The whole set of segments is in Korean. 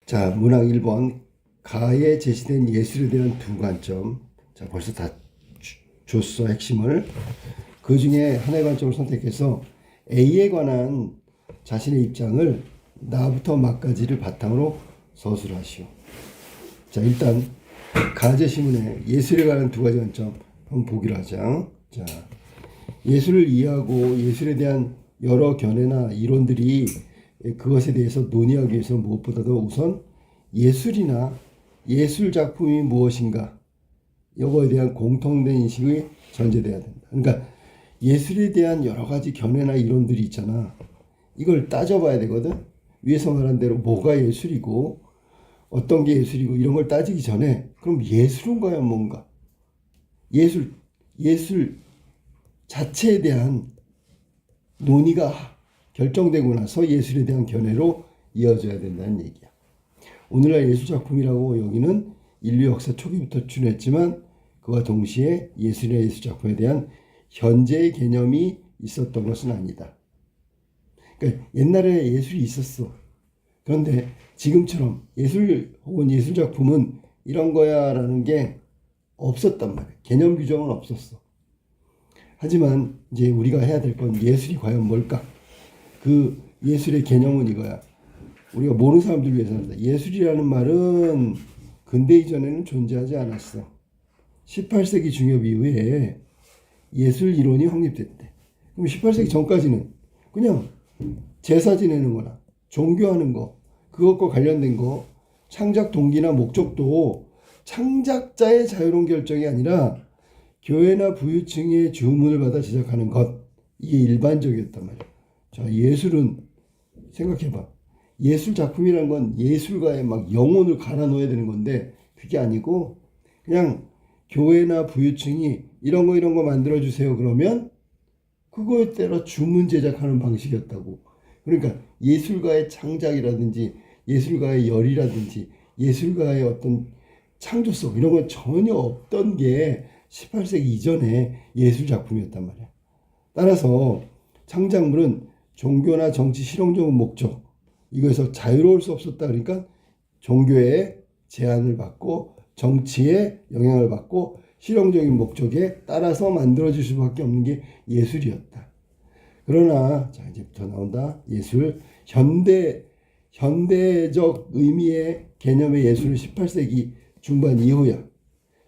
자, 문항 1번 가에 제시된 예술에 대한 두 관점. 자, 벌써 다 줬어, 핵심을. 그 중에 하나의 관점을 선택해서 A에 관한 자신의 입장을 나부터 막까지를 바탕으로 서술하시오. 자, 일단 가제시문에 예술에 관한 두 가지 관점 한번 보기로 하자. 자, 예술을 이해하고 예술에 대한 여러 견해나 이론들이 그것에 대해서 논의하기 위해서 무엇보다도 우선 예술이나 예술 작품이 무엇인가 이거에 대한 공통된 인식이 전제돼야 된다. 그러니까 예술에 대한 여러 가지 견해나 이론들이 있잖아. 이걸 따져봐야 되거든. 위에서 말한 대로 뭐가 예술이고 어떤 게 예술이고 이런 걸 따지기 전에 그럼 예술은 과연 뭔가? 예술 자체에 대한 논의가 결정되고 나서 예술에 대한 견해로 이어져야 된다는 얘기야. 오늘날 예술작품이라고 여기는 인류 역사 초기부터 준했지만 그와 동시에 예술이나 예술작품에 대한 현재의 개념이 있었던 것은 아니다. 그러니까 옛날에 예술이 있었어. 그런데 지금처럼 예술 혹은 예술작품은 이런 거야 라는 게 없었단 말이야. 개념 규정은 없었어. 하지만 이제 우리가 해야 될 건 예술이 과연 뭘까? 그 예술의 개념은 이거야. 우리가 모르는 사람들 위해서 한다. 예술이라는 말은 근대 이전에는 존재하지 않았어. 18세기 중엽 이후에 예술 이론이 확립됐대. 그럼 18세기 전까지는 그냥 제사 지내는 거나 종교하는 거, 그것과 관련된 거, 창작 동기나 목적도 창작자의 자유로운 결정이 아니라 교회나 부유층의 주문을 받아 제작하는 것, 이게 일반적이었단 말이야. 자, 예술은 생각해봐. 예술 작품이라는 건 예술가의 막 영혼을 갈아 넣어야 되는 건데 그게 아니고 그냥 교회나 부유층이 이런 거 만들어 주세요 그러면 그거에 따라 주문 제작하는 방식이었다고. 그러니까 예술가의 창작이라든지 예술가의 열이라든지 예술가의 어떤 창조성 이런 건 전혀 없던 게 18세기 이전에 예술 작품이었단 말이야. 따라서 창작물은 종교나 정치 실용적인 목적 이거에서 자유로울 수 없었다. 그러니까 종교의 제한을 받고 정치의 영향을 받고 실용적인 목적에 따라서 만들어질 수밖에 없는 게 예술이었다. 그러나 자 이제부터 나온다. 예술 현대적 의미의 개념의 예술은 18세기 중반 이후야.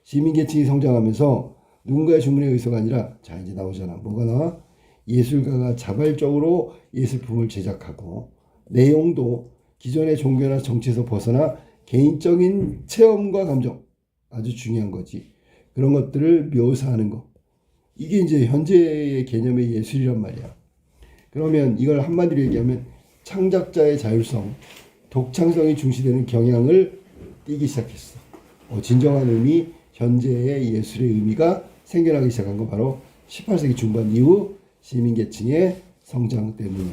시민계층이 성장하면서 누군가의 주문에 의해서가 아니라 자 이제 나오잖아. 뭐가 나와? 예술가가 자발적으로 예술품을 제작하고 내용도 기존의 종교나 정치에서 벗어나 개인적인 체험과 감정 아주 중요한 거지. 그런 것들을 묘사하는 거. 이게 이제 현재의 개념의 예술이란 말이야. 그러면 이걸 한마디로 얘기하면 창작자의 자율성, 독창성이 중시되는 경향을 띠기 시작했어. 진정한 의미, 현재의 예술의 의미가 생겨나기 시작한 건 바로 18세기 중반 이후 시민계층의 성장 때문에.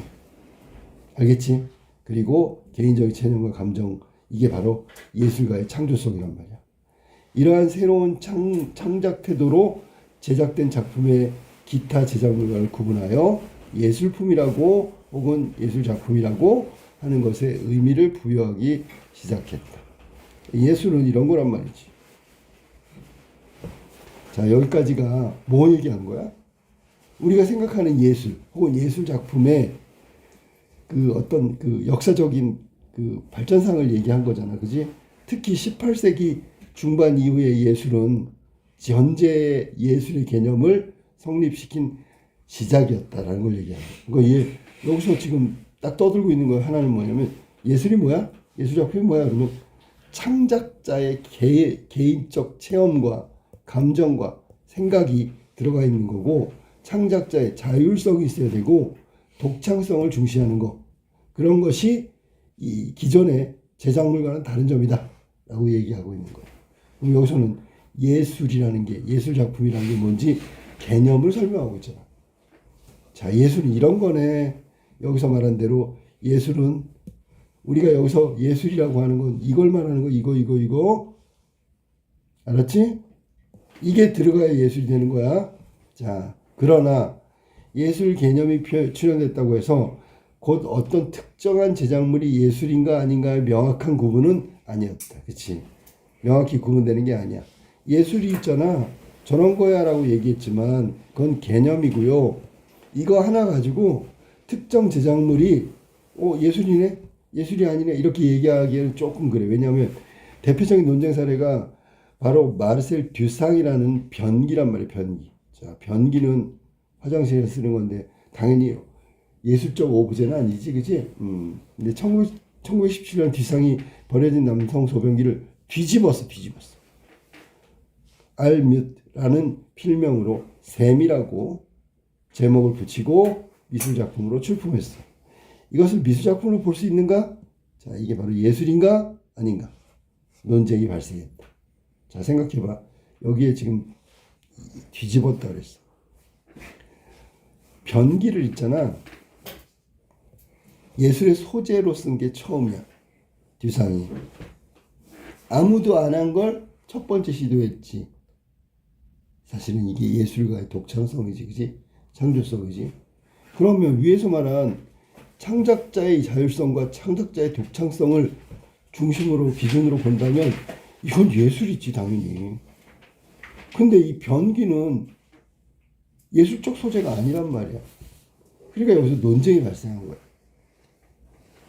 알겠지? 그리고 개인적인 체념과 감정, 이게 바로 예술가의 창조성이란 말이야. 이러한 새로운 창작 태도로 제작된 작품의 기타 제작물을 구분하여 예술품이라고 혹은 예술작품이라고 하는 것에 의미를 부여하기 시작했다. 예술은 이런 거란 말이지. 자, 여기까지가 뭐 얘기한 거야? 우리가 생각하는 예술 혹은 예술 작품의 그 어떤 그 역사적인 그 발전상을 얘기한 거잖아. 그지? 특히 18세기 중반 이후의 예술은 현재 예술의 개념을 성립시킨 시작이었다라는 걸 얘기하는 거야. 그러니까 여기서 지금 딱 떠들고 있는 거 하나는 뭐냐면 예술이 뭐야? 예술 작품이 뭐야? 그러면 창작자의 개인적 체험과 감정과 생각이 들어가 있는 거고 창작자의 자율성이 있어야 되고 독창성을 중시하는 거. 그런 것이 이 기존의 제작물과는 다른 점이다 라고 얘기하고 있는 거예요. 그럼 여기서는 예술이라는 게 예술작품이라는 게 뭔지 개념을 설명하고 있잖아. 자, 예술은 이런 거네. 여기서 말한 대로 예술은 우리가 여기서 예술이라고 하는 건 이걸 말하는 거 이거 알았지? 이게 들어가야 예술이 되는 거야. 자, 그러나 예술 개념이 출현됐다고 해서 곧 어떤 특정한 제작물이 예술인가 아닌가의 명확한 구분은 아니었다. 그치? 명확히 구분되는 게 아니야. 예술이 있잖아. 저런 거야 라고 얘기했지만 그건 개념이고요. 이거 하나 가지고 특정 제작물이 예술이네? 예술이 아니네? 이렇게 얘기하기에는 조금 그래. 왜냐하면 대표적인 논쟁 사례가 바로 마르셀 듀상이라는 변기란 말이에요. 변기. 자, 변기는 화장실에서 쓰는 건데 당연히 예술적 오브제는 아니지, 그치? 근데 1917년 듀상이 버려진 남성 소변기를 뒤집었어. 알뮤트라는 필명으로 샘이라고 제목을 붙이고 미술작품으로 출품했어. 이것을 미술작품으로 볼 수 있는가? 자, 이게 바로 예술인가? 아닌가? 논쟁이 발생했다. 자, 생각해봐. 여기에 지금 뒤집었다 그랬어. 변기를 있잖아. 예술의 소재로 쓴 게 처음이야. 듀상이. 아무도 안 한 걸 첫 번째 시도했지. 사실은 이게 예술가의 독창성이지, 그지? 창조성이지. 그러면 위에서 말한 창작자의 자율성과 창작자의 독창성을 중심으로 기준으로 본다면 이건 예술이지, 당연히. 근데 이 변기는 예술적 소재가 아니란 말이야. 그러니까 여기서 논쟁이 발생한 거야.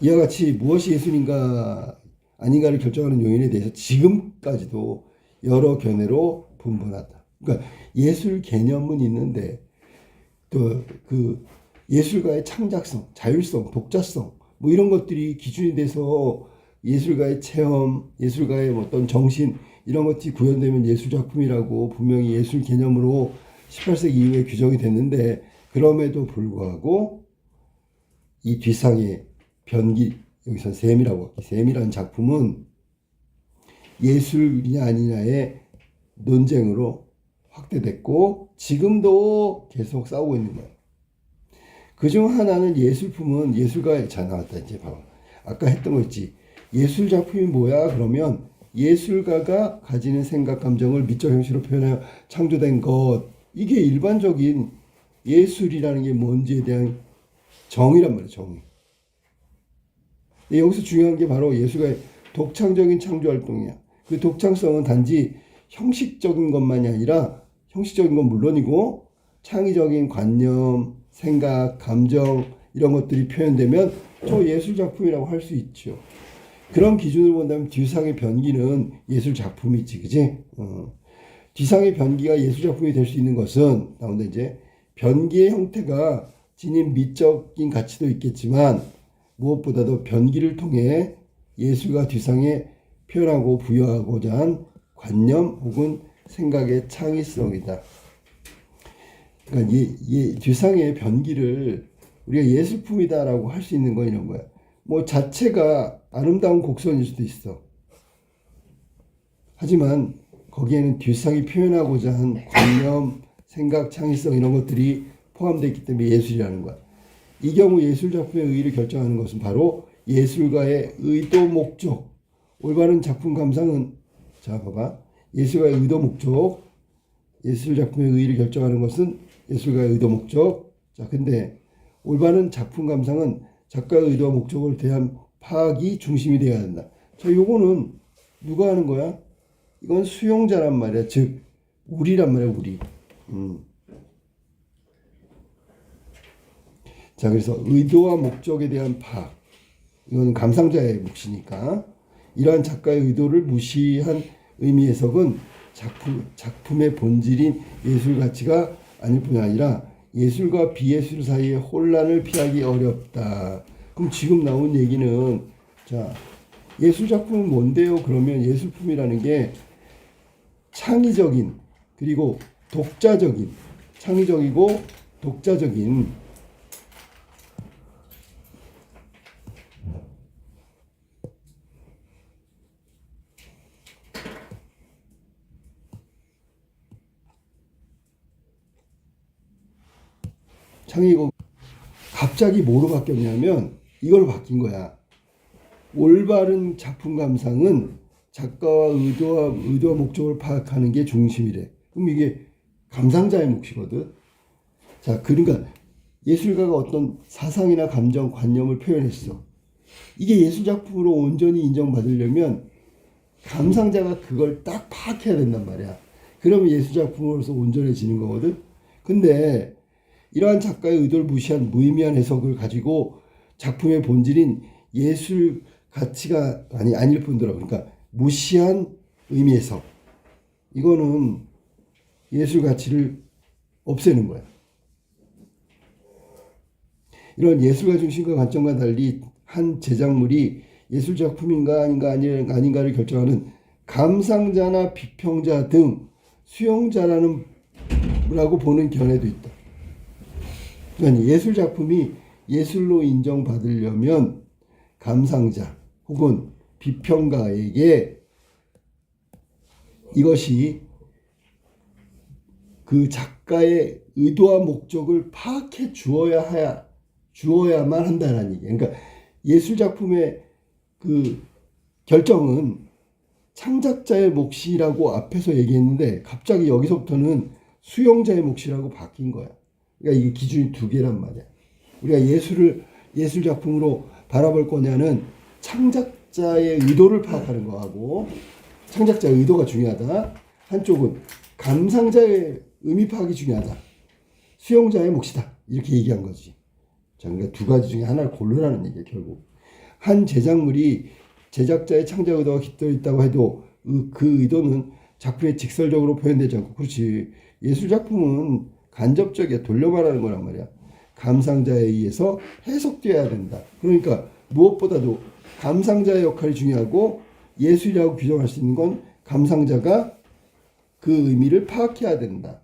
이와 같이 무엇이 예술인가 아닌가를 결정하는 요인에 대해서 지금까지도 여러 견해로 분분하다. 그러니까 예술 개념은 있는데 또 그 예술가의 창작성, 자율성, 독자성 뭐 이런 것들이 기준이 돼서 예술가의 체험, 예술가의 어떤 정신 이런 것들이 구현되면 예술 작품이라고 분명히 예술 개념으로 18세기 이후에 규정이 됐는데 그럼에도 불구하고 이 뒷상의 변기 여기서 샘이라고 샘이라는 작품은 예술이냐 아니냐의 논쟁으로 확대됐고 지금도 계속 싸우고 있는 거예요. 그중 하나는 예술품은 예술가의 자 나왔다 이제 봐봐. 아까 했던 거 있지. 예술 작품이 뭐야? 그러면 예술가가 가지는 생각 감정을 미적 형식으로 표현하여 창조된 것. 이게 일반적인 예술이라는 게 뭔지에 대한 정의란 말이에요. 정의. 여기서 중요한 게 바로 예술가의 독창적인 창조 활동이야. 그 독창성은 단지 형식적인 것만이 아니라 형식적인 건 물론이고 창의적인 관념, 생각, 감정 이런 것들이 표현되면 저 예술 작품이라고 할 수 있죠. 그런 기준으로 본다면 듀상의 변기는 예술 작품이지, 그지? 듀상의 변기가 예술 작품이 될 수 있는 것은 나온다 이제 변기의 형태가 지닌 미적인 가치도 있겠지만 무엇보다도 변기를 통해 예술가 듀상에 표현하고 부여하고자 한 관념 혹은 생각의 창의성이다. 그러니까 듀상의 변기를 우리가 예술품이다라고 할 수 있는 건 이런 거야. 뭐 자체가 아름다운 곡선일 수도 있어. 하지만 거기에는 듀상이 표현하고자 한 관념, 생각, 창의성 이런 것들이 포함되어 있기 때문에 예술이라는 거야. 이 경우 예술 작품의 의의를 결정하는 것은 바로 예술가의 의도, 목적. 올바른 작품 감상은 자 봐봐. 예술가의 의도, 목적. 예술 작품의 의의를 결정하는 것은 예술가의 의도, 목적. 자 근데 올바른 작품 감상은 작가의 의도와 목적을 대한 파악이 중심이 되어야 한다. 자 요거는 누가 하는 거야? 이건 수용자란 말이야. 즉 우리란 말이야. 우리. 자 그래서 의도와 목적에 대한 파악. 이건 감상자의 몫이니까 이러한 작가의 의도를 무시한 의미 해석은 작품의 본질인 예술 가치가 아닐 뿐 아니라 예술과 비예술 사이의 혼란을 피하기 어렵다. 그럼 지금 나온 얘기는 자 예술 작품은 뭔데요? 그러면 예술품이라는 게 창의적인 그리고 독자적인 창의적이고 독자적인 창의고 갑자기 뭐로 바뀌었냐면 이걸 바뀐 거야. 올바른 작품 감상은 작가와 의도와 목적을 파악하는 게 중심이래. 그럼 이게 감상자의 몫이거든. 자, 그러니까 예술가가 어떤 사상이나 감정, 관념을 표현했어. 이게 예술작품으로 온전히 인정받으려면 감상자가 그걸 딱 파악해야 된단 말이야. 그러면 예술작품으로서 온전해지는 거거든. 근데 이러한 작가의 의도를 무시한 무의미한 해석을 가지고 작품의 본질인 예술 가치가 아닐 뿐더러, 그러니까 무시한 의미 해석, 이거는 예술 가치를 없애는 거야. 이런 예술가 중심과 관점과 달리 한 제작물이 예술작품인가 아닌가를 결정하는 감상자나 비평자 등 수용자라고 보는 견해도 있다. 그러니까 예술작품이 예술로 인정받으려면 감상자 혹은 비평가에게 이것이 그 작가의 의도와 목적을 파악해 주어야만 한다는 얘기예요. 그러니까 예술작품의 그 결정은 창작자의 몫이라고 앞에서 얘기했는데 갑자기 여기서부터는 수용자의 몫이라고 바뀐 거야. 그러니까 이게 기준이 두 개란 말이야. 우리가 예술작품으로 바라볼 거냐는 창작자의 의도를 파악하는 거하고, 창작자의 의도가 중요하다. 한쪽은 감상자의 의미 파악이 중요하다. 수용자의 몫이다. 이렇게 얘기한 거지. 자, 그러니까 두 가지 중에 하나를 고르라는 얘기야, 결국. 한 제작물이 제작자의 창작 의도가 깃들어 있다고 해도 그 의도는 작품에 직설적으로 표현되지 않고, 그렇지. 예술작품은 간접적이야. 돌려 말하는 거란 말이야. 감상자에 의해서 해석되어야 된다. 그러니까 무엇보다도 감상자의 역할이 중요하고, 예술이라고 규정할 수 있는 건 감상자가 그 의미를 파악해야 된다.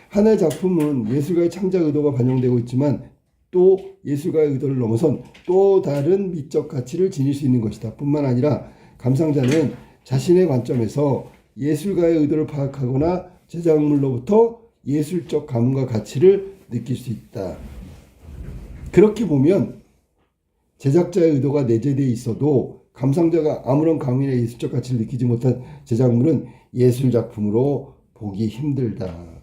하나의 작품은 예술가의 창작 의도가 반영되고 있지만 또 예술가의 의도를 넘어선 또 다른 미적 가치를 지닐 수 있는 것이다. 뿐만 아니라 감상자는 자신의 관점에서 예술가의 의도를 파악하거나 제작물로부터 예술적 감흥과 가치를 느낄 수 있다. 그렇게 보면 제작자의 의도가 내재되어 있어도 감상자가 아무런 감흥이나 예술적 가치를 느끼지 못한 제작물은 예술작품으로 보기 힘들다.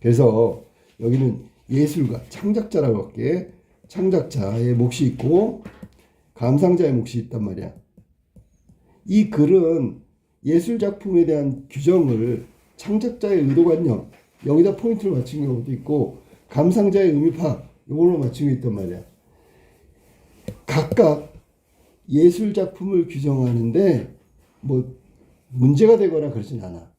그래서 여기는 예술가, 창작자라고 할게. 창작자의 몫이 있고 감상자의 몫이 있단 말이야. 이 글은 예술작품에 대한 규정을 창작자의 의도관념, 여기다 포인트를 맞춘 경우도 있고, 감상자의 의미 파악, 이걸로 맞춘 게 있단 말이야. 각각 예술작품을 규정하는데 뭐 문제가 되거나 그러진 않아.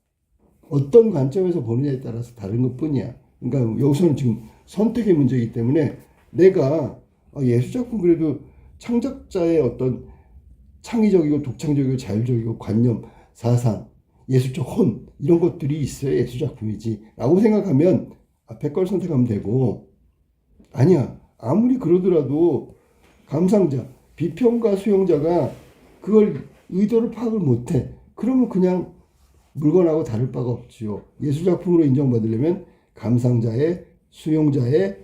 어떤 관점에서 보느냐에 따라서 다른 것뿐이야. 그러니까 여기서는 지금 선택의 문제이기 때문에 내가 예술작품 그래도 창작자의 어떤 창의적이고 독창적이고 자율적이고 관념, 사상, 예술적 혼, 이런 것들이 있어야 예술작품이지 라고 생각하면 앞에 걸 선택하면 되고, 아니야, 아무리 그러더라도 감상자, 비평가, 수용자가 그걸 의도를 파악을 못해. 그러면 그냥 물건하고 다를 바가 없지요. 예술작품으로 인정받으려면 감상자의, 수용자의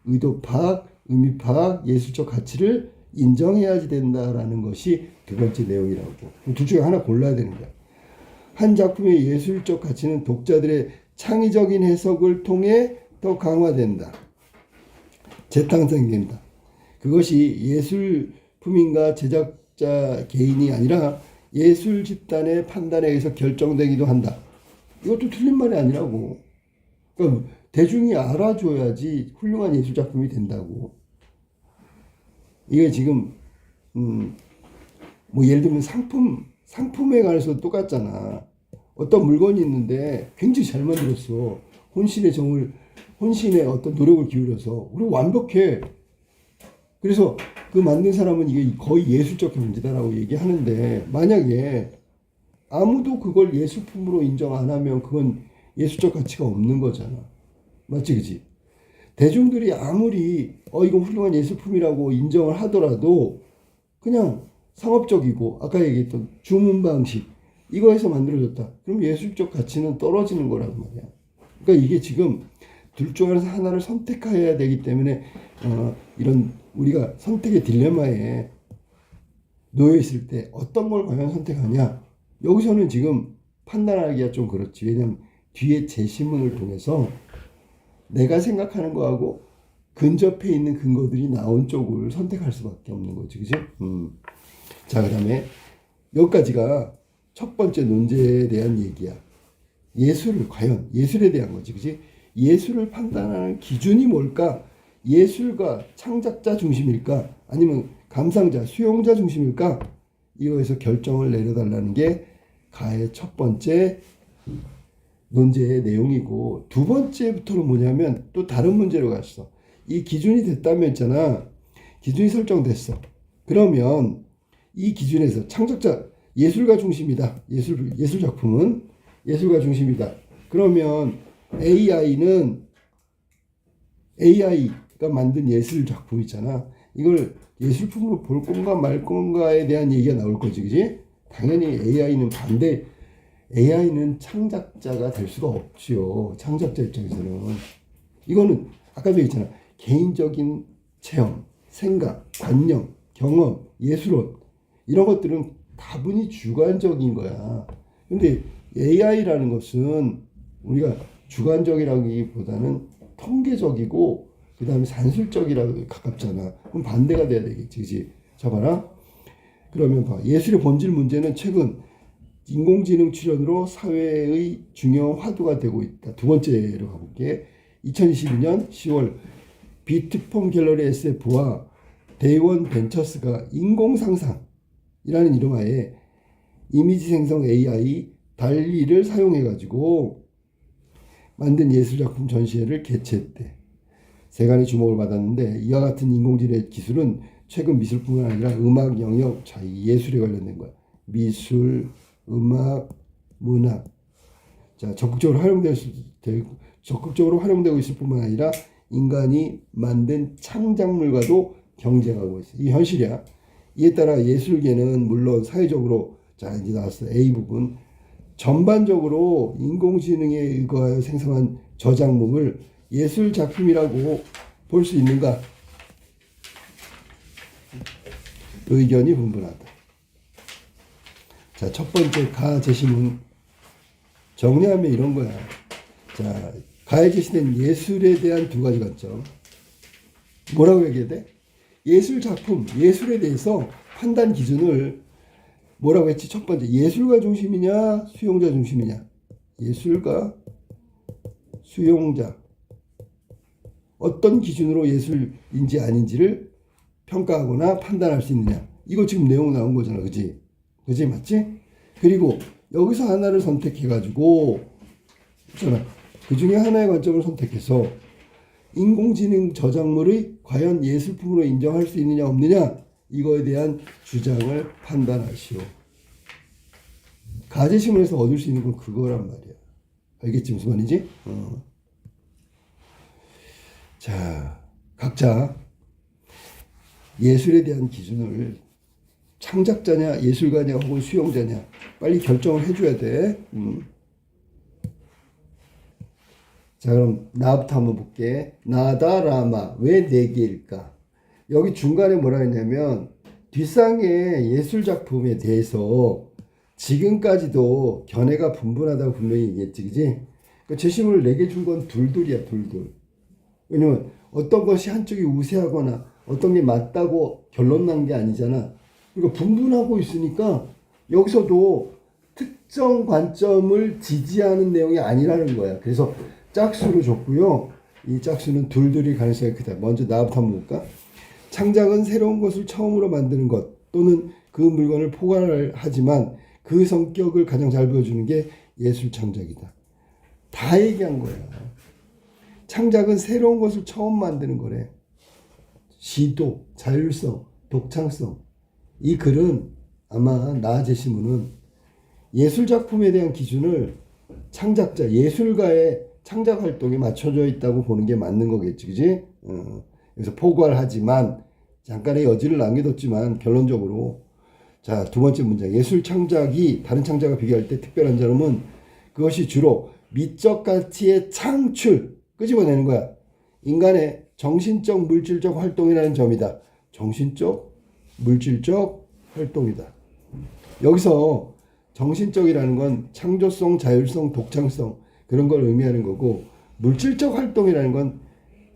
의도 파악, 의미 파악, 예술적 가치를 인정해야지 된다라는 것이 두 번째 내용이라고. 둘 중에 하나 골라야 되는 거야. 한 작품의 예술적 가치는 독자들의 창의적인 해석을 통해 더 강화된다. 재탄생된다. 그것이 예술품인가 제작자 개인이 아니라 예술 집단의 판단에 의해서 결정되기도 한다. 이것도 틀린 말이 아니라고. 그러니까 대중이 알아줘야지 훌륭한 예술작품이 된다고. 이게 지금 뭐 예를 들면 상품에 관해서 똑같잖아. 어떤 물건이 있는데 굉장히 잘 만들었어. 혼신의 어떤 노력을 기울여서. 그리고 완벽해. 그래서 그 만든 사람은 이게 거의 예술적 경지다라고 얘기하는데, 만약에 아무도 그걸 예술품으로 인정 안 하면 그건 예술적 가치가 없는 거잖아. 맞지, 그지? 대중들이 아무리 이거 훌륭한 예술품이라고 인정을 하더라도 그냥 상업적이고 아까 얘기했던 주문 방식 이거에서 만들어졌다. 그럼 예술적 가치는 떨어지는 거란 말이야. 그러니까 이게 지금 둘 중 하나를 선택해야 되기 때문에 이런 우리가 선택의 딜레마에 놓여 있을 때 어떤 걸 과연 선택하냐, 여기서는 지금 판단하기가 좀 그렇지. 왜냐면 뒤에 제시문을 통해서 내가 생각하는 거하고 근접해 있는 근거들이 나온 쪽을 선택할 수밖에 없는 거지, 그지? 자, 그다음에 여기까지가 첫 번째 논제에 대한 얘기야. 예술을 과연 예술에 대한 거지, 그지? 예술을 판단하는 기준이 뭘까? 예술가 창작자 중심일까? 아니면 감상자, 수용자 중심일까? 이거에서 결정을 내려달라는 게 가의 첫 번째 논제의 내용이고, 두 번째부터는 뭐냐면 또 다른 문제로 갔어. 이 기준이 됐다면 있잖아. 기준이 설정됐어. 그러면 이 기준에서 창작자, 예술가 중심이다. 예술 작품은 예술가 중심이다. 그러면 AI가 만든 예술 작품 있잖아. 이걸 예술품으로 볼 건가 말 건가에 대한 얘기가 나올 거지, 그지? 당연히 AI는 반대. AI는 창작자가 될 수가 없지요. 창작자 입장에서는. 이거는 아까도 얘기했잖아. 개인적인 체험, 생각, 관념, 경험, 예술론 이런 것들은 다분히 주관적인 거야. 근데 AI라는 것은 우리가 주관적이라기보다는 통계적이고 그 다음에 산술적이라고 가깝잖아. 그럼 반대가 돼야 되겠지, 그치? 자, 봐라. 그러면 봐. 예술의 본질 문제는 최근 인공지능 출현으로 사회의 중요한 화두가 되고 있다. 두 번째로 가볼게. 2022년 10월 비트폼 갤러리 SF와 데이원 벤처스가 인공상상이라는 이름하에 이미지 생성 AI 달리를 사용해가지고 만든 예술작품 전시회를 개최했대. 세간의 주목을 받았는데 이와 같은 인공지능 기술은 최근 미술뿐만 아니라 음악 영역, 자, 예술에 관련된 거야. 미술, 음악, 문학. 자, 적극적으로 활용되고 있을 뿐만 아니라 인간이 만든 창작물과도 경쟁하고 있어. 이 현실이야. 이에 따라 예술계는 물론 사회적으로, 자, 이제 나왔어. A 부분. 전반적으로 인공지능에 의거하여 생성한 저작물을 예술 작품이라고 볼 수 있는가? 의견이 분분하다. 자, 첫 번째 가 제시문 정리하면 이런 거야. 자, 가에 제시된 예술에 대한 두 가지 관점. 뭐라고 얘기해야 돼? 예술 작품, 예술에 대해서 판단 기준을 뭐라고 했지? 첫 번째, 예술가 중심이냐, 수용자 중심이냐? 예술가, 수용자. 어떤 기준으로 예술인지 아닌지를 평가하거나 판단할 수 있느냐? 이거 지금 내용 나온 거잖아, 그지? 그지, 맞지? 그리고 여기서 하나를 선택해가지고, 있잖아. 그 중에 하나의 관점을 선택해서 인공지능 저작물의 과연 예술품으로 인정할 수 있느냐 없느냐 이거에 대한 주장을 판단하시오. 가제시문에서 얻을 수 있는 건 그거란 말이야. 알겠지 무슨 말인지? 자, 각자 예술에 대한 기준을 창작자냐 예술가냐 혹은 수용자냐 빨리 결정을 해줘야 돼. 자, 그럼 나부터 한번 볼게. 나다라마 왜 4개일까? 여기 중간에 뭐라 했냐면 뒷상의 예술작품에 대해서 지금까지도 견해가 분분하다고 분명히 얘기했지, 그지? 그러니까 제시문을 4개 준 건 둘둘이야, 둘둘. 왜냐면 어떤 것이 한쪽이 우세하거나 어떤 게 맞다고 결론 난 게 아니잖아. 그러니까 분분하고 있으니까 여기서도 특정 관점을 지지하는 내용이 아니라는 거야. 그래서 짝수로 줬고요. 이 짝수는 둘둘이 가능성이 크다. 먼저 나부터 한번 볼까? 창작은 새로운 것을 처음으로 만드는 것 또는 그 물건을 포괄하지만 그 성격을 가장 잘 보여주는 게 예술 창작이다. 다 얘기한 거야. 창작은 새로운 것을 처음 만드는 거래. 시도, 자율성, 독창성. 이 글은 아마 나 제시문은 예술작품에 대한 기준을 창작자, 예술가의 창작 활동에 맞춰져 있다고 보는 게 맞는 거겠지, 그지? 그래서 포괄하지만 잠깐의 여지를 남겨뒀지만 결론적으로 자, 두 번째 문장. 예술 창작이 다른 창작과 비교할 때 특별한 점은 그것이 주로 미적 가치의 창출, 끄집어내는 거야. 인간의 정신적, 물질적 활동이라는 점이다. 정신적, 물질적 활동이다. 여기서 정신적이라는 건 창조성, 자율성, 독창성 그런 걸 의미하는 거고 물질적 활동이라는 건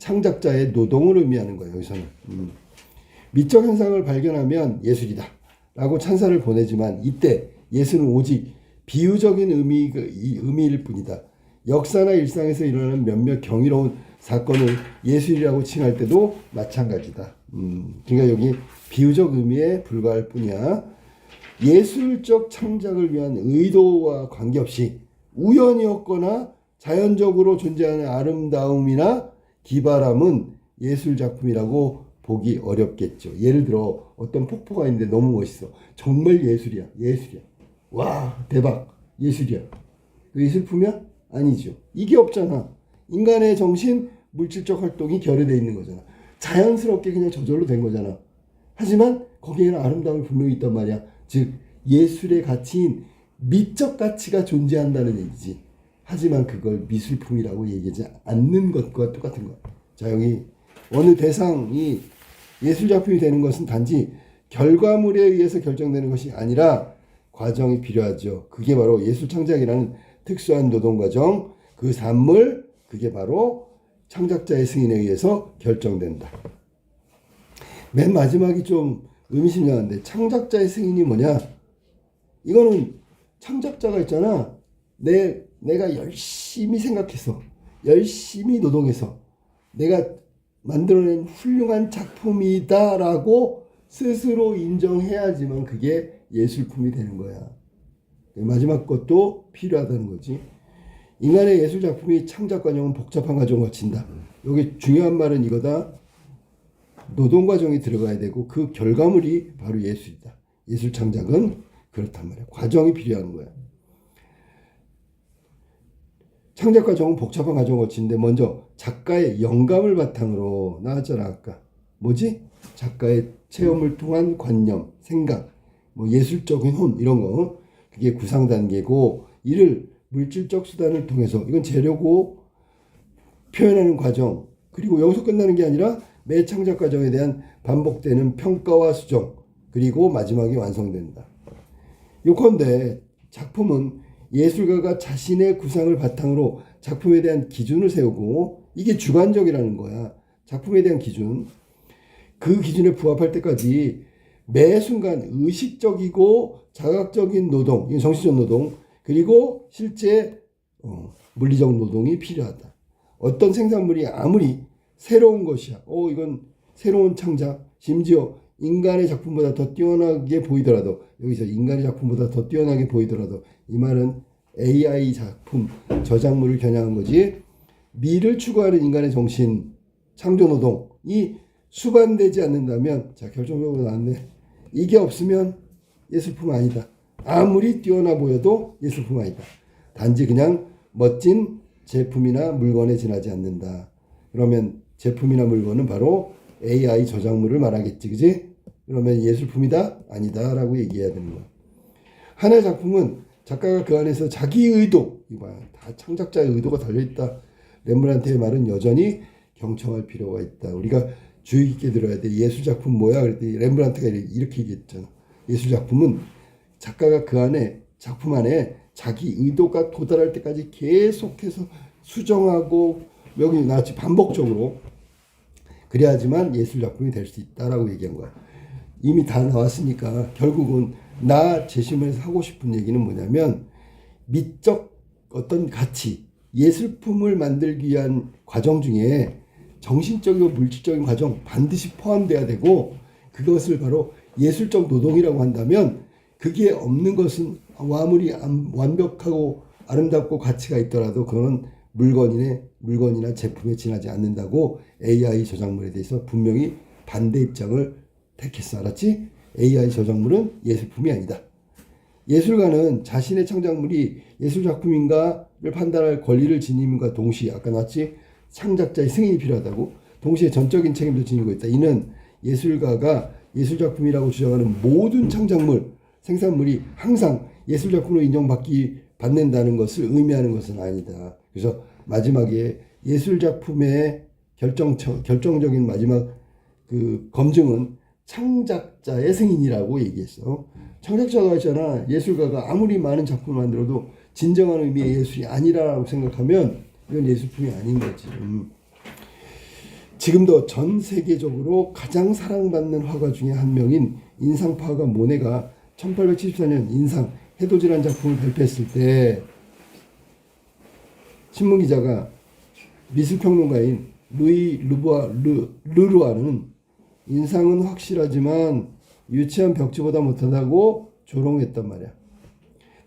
창작자의 노동을 의미하는 거예요. 여기서는 미적 현상을 발견하면 예술이다 라고 찬사를 보내지만 이때 예술은 오직 비유적인 의미일 뿐이다. 역사나 일상에서 일어나는 몇몇 경이로운 사건을 예술이라고 칭할 때도 마찬가지다. 그러니까 여기 비유적 의미에 불과할 뿐이야. 예술적 창작을 위한 의도와 관계없이 우연이었거나 자연적으로 존재하는 아름다움이나 기발함은 예술작품이라고 보기 어렵겠죠. 예를 들어 어떤 폭포가 있는데 너무 멋있어. 정말 예술이야. 예술이야. 와 대박. 예술이야. 그 예술품이야? 아니죠. 이게 없잖아. 인간의 정신, 물질적 활동이 결여되어 있는 거잖아. 자연스럽게 그냥 저절로 된 거잖아. 하지만 거기에는 아름다움이 분명히 있단 말이야. 즉 예술의 가치인 미적 가치가 존재한다는 얘기지. 하지만 그걸 미술품이라고 얘기하지 않는 것과 똑같은 거야. 자 여기 어느 대상이 예술작품이 되는 것은 단지 결과물에 의해서 결정되는 것이 아니라 과정이 필요하죠. 그게 바로 예술창작이라는 특수한 노동과정, 그 산물, 그게 바로 창작자의 승인에 의해서 결정된다. 맨 마지막이 좀 의미심장한데 창작자의 승인이 뭐냐? 이거는 창작자가 있잖아. 내가 열심히 생각해서 열심히 노동해서 내가 만들어낸 훌륭한 작품이다라고 스스로 인정해야지만 그게 예술품이 되는 거야. 마지막 것도 필요하다는 거지. 인간의 예술작품이 창작 과정은 복잡한 과정을 거친다. 여기 중요한 말은 이거다. 노동 과정이 들어가야 되고 그 결과물이 바로 예술이다. 예술 창작은 그렇단 말이야. 과정이 필요한 거야. 창작 과정은 복잡한 과정을 거치는데 먼저 작가의 영감을 바탕으로 나왔잖아 아까. 뭐지? 작가의 체험을 통한 관념, 생각, 뭐 예술적인 혼 이런 거 그게 구상 단계고 이를 물질적 수단을 통해서 이건 재료고 표현하는 과정 그리고 여기서 끝나는 게 아니라 매 창작 과정에 대한 반복되는 평가와 수정 그리고 마지막에 완성된다. 요컨대 작품은 예술가가 자신의 구상을 바탕으로 작품에 대한 기준을 세우고 이게 주관적이라는 거야. 작품에 대한 기준. 그 기준에 부합할 때까지 매 순간 의식적이고 자각적인 노동, 이건 정신적 노동, 그리고 실제 물리적 노동이 필요하다. 어떤 생산물이 아무리 새로운 것이야. 이건 새로운 창작, 심지어 인간의 작품보다 더 뛰어나게 보이더라도 여기서 인간의 작품보다 더 뛰어나게 보이더라도 이 말은 AI 작품, 저작물을 겨냥한 거지. 미를 추구하는 인간의 정신, 창조노동이 수반되지 않는다면 자 결정적으로 나왔네. 이게 없으면 예술품 아니다. 아무리 뛰어나 보여도 예술품 아니다. 단지 그냥 멋진 제품이나 물건에 지나지 않는다. 그러면 제품이나 물건은 바로 AI 저작물을 말하겠지. 그지? 그러면 예술품이다? 아니다 라고 얘기해야 되는 거야. 하나의 작품은 작가가 그 안에서 자기 의도, 이거 다 창작자의 의도가 달려있다. 렘브란트의 말은 여전히 경청할 필요가 있다. 우리가 주의 깊게 들어야 돼. 예술작품 뭐야? 그랬더니 렘브란트가 이렇게 얘기했잖아. 예술작품은 작가가 그 안에 작품 안에 자기 의도가 도달할 때까지 계속해서 수정하고 여기 나같이 반복적으로 그래야지만 예술작품이 될 수 있다라고 얘기한 거야. 이미 다 나왔으니까 결국은 나 재심에서 하고 싶은 얘기는 뭐냐면 미적 어떤 가치, 예술품을 만들기 위한 과정 중에 정신적이고 물질적인 과정 반드시 포함돼야 되고 그것을 바로 예술적 노동이라고 한다면 그게 없는 것은 아무리 완벽하고 아름답고 가치가 있더라도 그건 물건이나 제품에 지나지 않는다고 AI 저작물에 대해서 분명히 반대 입장을 택했어. 알았지? AI 저작물은 예술품이 아니다. 예술가는 자신의 창작물이 예술작품인가를 판단할 권리를 지님과 동시에 아까 나왔지? 창작자의 승인이 필요하다고 동시에 전적인 책임도 지니고 있다. 이는 예술가가 예술작품이라고 주장하는 모든 창작물, 생산물이 항상 예술작품으로 받는다는 것을 의미하는 것은 아니다. 그래서 마지막에 예술작품의 결정적인 마지막 그 검증은 창작자의 승인이라고 얘기했어. 창작자가 있잖아. 예술가가 아무리 많은 작품을 만들어도 진정한 의미의 예술이 아니라고 생각하면 이건 예술품이 아닌 거지. 지금도 전 세계적으로 가장 사랑받는 화가 중에 한 명인 인상파가 모네가 1874년 인상 해돋이라는 작품을 발표했을 때 신문기자가 미술평론가인 루이 르루아는 인상은 확실하지만 유치한 벽지보다 못하다고 조롱했단 말이야.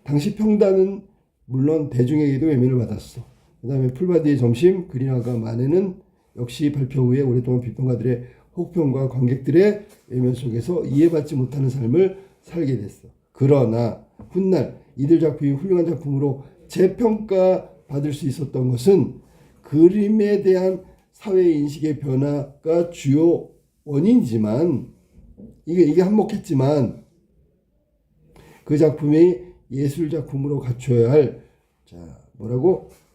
당시 평단은 물론 대중에게도 외면을 받았어. 그 다음에 풀바디의 점심, 그린화가 마네는 역시 발표 후에 오랫동안 비평가들의 혹평과 관객들의 외면 속에서 이해받지 못하는 삶을 살게 됐어. 그러나 훗날 이들 작품이 훌륭한 작품으로 재평가받을 수 있었던 것은 그림에 대한 사회인식의 변화가 주요 원인이지만 이게 한몫했지만 그 작품이 예술작품으로 갖춰야 할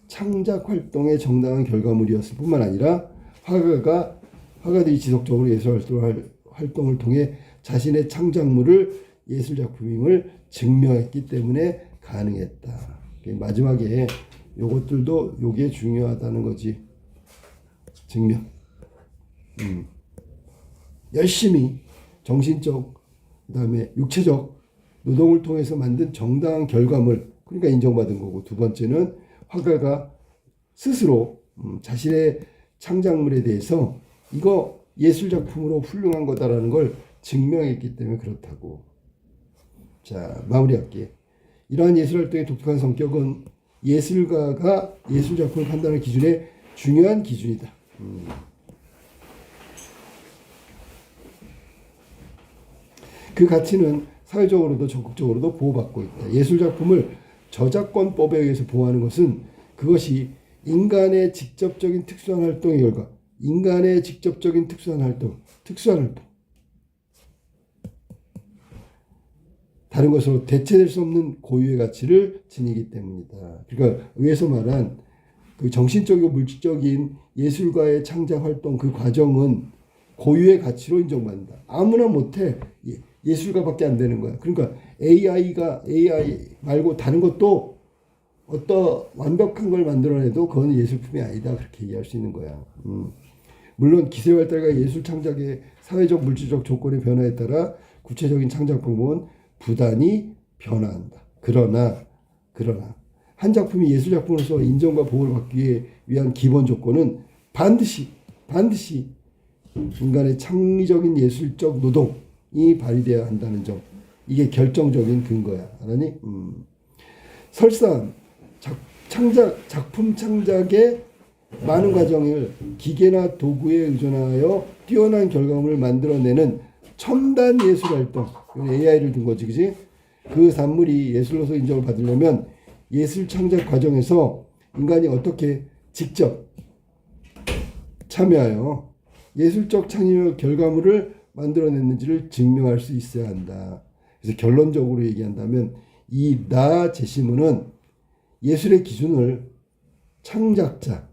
창작 활동의 정당한 결과물이었을 뿐만 아니라 화가들이 지속적으로 예술 활동을 통해 자신의 창작물을 예술작품임을 증명했기 때문에 가능했다. 마지막에 요것들도 요게 중요하다는 거지. 증명. 열심히 정신적 그다음에 육체적 노동을 통해서 만든 정당한 결과물, 그러니까 인정받은 거고, 두 번째는 화가가 스스로 자신의 창작물에 대해서 이거 예술작품으로 훌륭한 거다라는 걸 증명했기 때문에 그렇다고. 자, 마무리할게. 이러한 예술활동의 독특한 성격은 예술가가 예술작품을 판단하는 기준의 중요한 기준이다. 그 가치는 사회적으로도 적극적으로도 보호받고 있다. 예술작품을 저작권법에 의해서 보호하는 것은 그것이 인간의 직접적인 특수한 활동의 결과, 인간의 직접적인 특수한 활동, 다른 것으로 대체될 수 없는 고유의 가치를 지니기 때문이다. 그러니까 위에서 말한 그 정신적이고 물질적인 예술가의 창작 활동 그 과정은 고유의 가치로 인정받는다. 아무나 못해. 예술가밖에 안 되는 거야. 그러니까 AI 말고 다른 것도 어떤 완벽한 걸 만들어내도 그건 예술품이 아니다. 그렇게 얘기할 수 있는 거야. 물론 기술 발달과 예술 창작의 사회적 물질적 조건의 변화에 따라 구체적인 창작 방법은 부단히 변화한다. 그러나 한 작품이 예술 작품으로서 인정과 보호를 받기 위한 기본 조건은 반드시 인간의 창의적인 예술적 노동이 발휘되어야 한다는 점. 이게 결정적인 근거야. 알았니? 설사 작품 창작의 많은 과정을 기계나 도구에 의존하여 뛰어난 결과물을 만들어내는 첨단 예술 활동, AI를 둔 거지, 그지? 그 산물이 예술로서 인정을 받으려면 예술 창작 과정에서 인간이 어떻게 직접 참여하여 예술적 창의력 결과물을 만들어냈는지를 증명할 수 있어야 한다. 그래서 결론적으로 얘기한다면 이 나 제시문은 예술의 기준을 창작자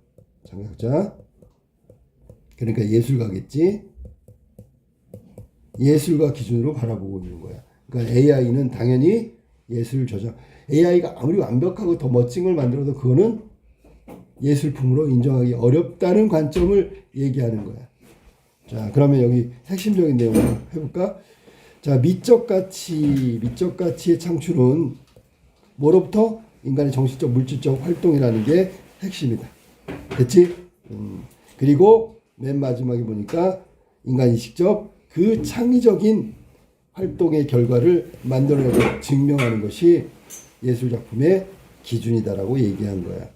그러니까 예술가겠지. 예술가 기준으로 바라보고 있는 거야. 그러니까 AI는 당연히 예술 저작. AI가 아무리 완벽하고 더 멋진 걸 만들어도 그거는 예술품으로 인정하기 어렵다는 관점을 얘기하는 거야. 자, 그러면 여기 핵심적인 내용을 해볼까? 자, 미적 가치의 창출은 뭐로부터? 인간의 정신적, 물질적 활동이라는 게 핵심이다. 됐지? 그리고 맨 마지막에 보니까 인간이 직접 그 창의적인 활동의 결과를 만들어내고 증명하는 것이 예술작품의 기준이다라고 얘기한 거야.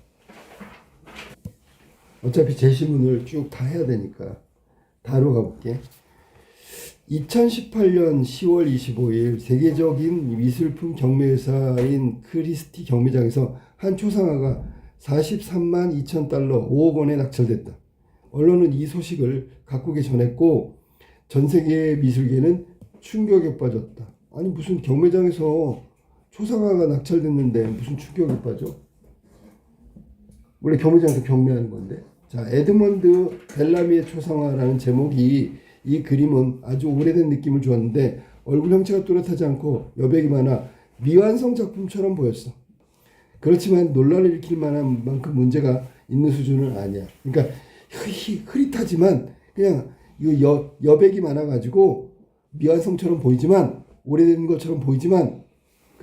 어차피 제시문을 쭉 다 해야 되니까 다로 가볼게. 2018년 10월 25일 세계적인 미술품 경매회사인 크리스티 경매장에서 한 초상화가 43만 2천 달러 5억 원에 낙찰됐다. 언론은 이 소식을 각국에 전했고 전 세계 미술계는 충격에 빠졌다. 아니 무슨 경매장에서 초상화가 낙찰됐는데 무슨 충격에 빠져? 원래 경매장에서 경매하는 건데. 자, 에드먼드 벨라미의 초상화라는 제목이 이 그림은 아주 오래된 느낌을 주었는데 얼굴 형체가 뚜렷하지 않고 여백이 많아 미완성 작품처럼 보였어. 그렇지만 논란을 일으킬 만한 만큼 문제가 있는 수준은 아니야. 그러니까 흐릿하지만 그냥 이거 여백이 많아가지고 미완성처럼 보이지만 오래된 것처럼 보이지만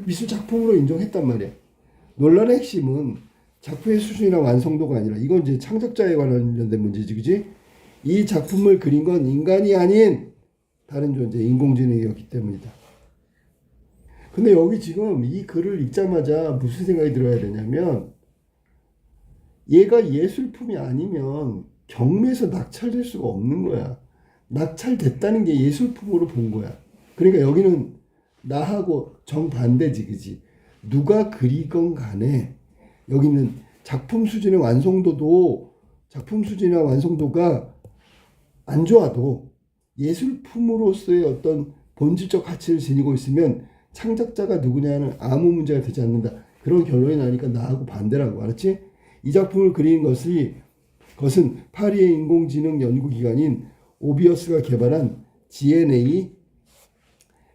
미술 작품으로 인정했단 말이야. 논란의 핵심은 작품의 수준이나 완성도가 아니라 이건 이제 창작자에 관련된 문제지, 그지? 이 작품을 그린 건 인간이 아닌 다른 존재, 인공지능이었기 때문이다. 근데 여기 지금 이 글을 읽자마자 무슨 생각이 들어야 되냐면 얘가 예술품이 아니면 경매에서 낙찰될 수가 없는 거야. 낙찰됐다는 게 예술품으로 본 거야. 그러니까 여기는 나하고 정반대지, 그지? 누가 그리건 간에 여기는 작품 수준의 완성도도 작품 수준이나 완성도가 안 좋아도 예술품으로서의 어떤 본질적 가치를 지니고 있으면 창작자가 누구냐는 아무 문제가 되지 않는다. 그런 결론이 나니까 나하고 반대라고. 알았지? 이 작품을 그린 것은 파리의 인공지능 연구기관인 오비어스가 개발한 GNA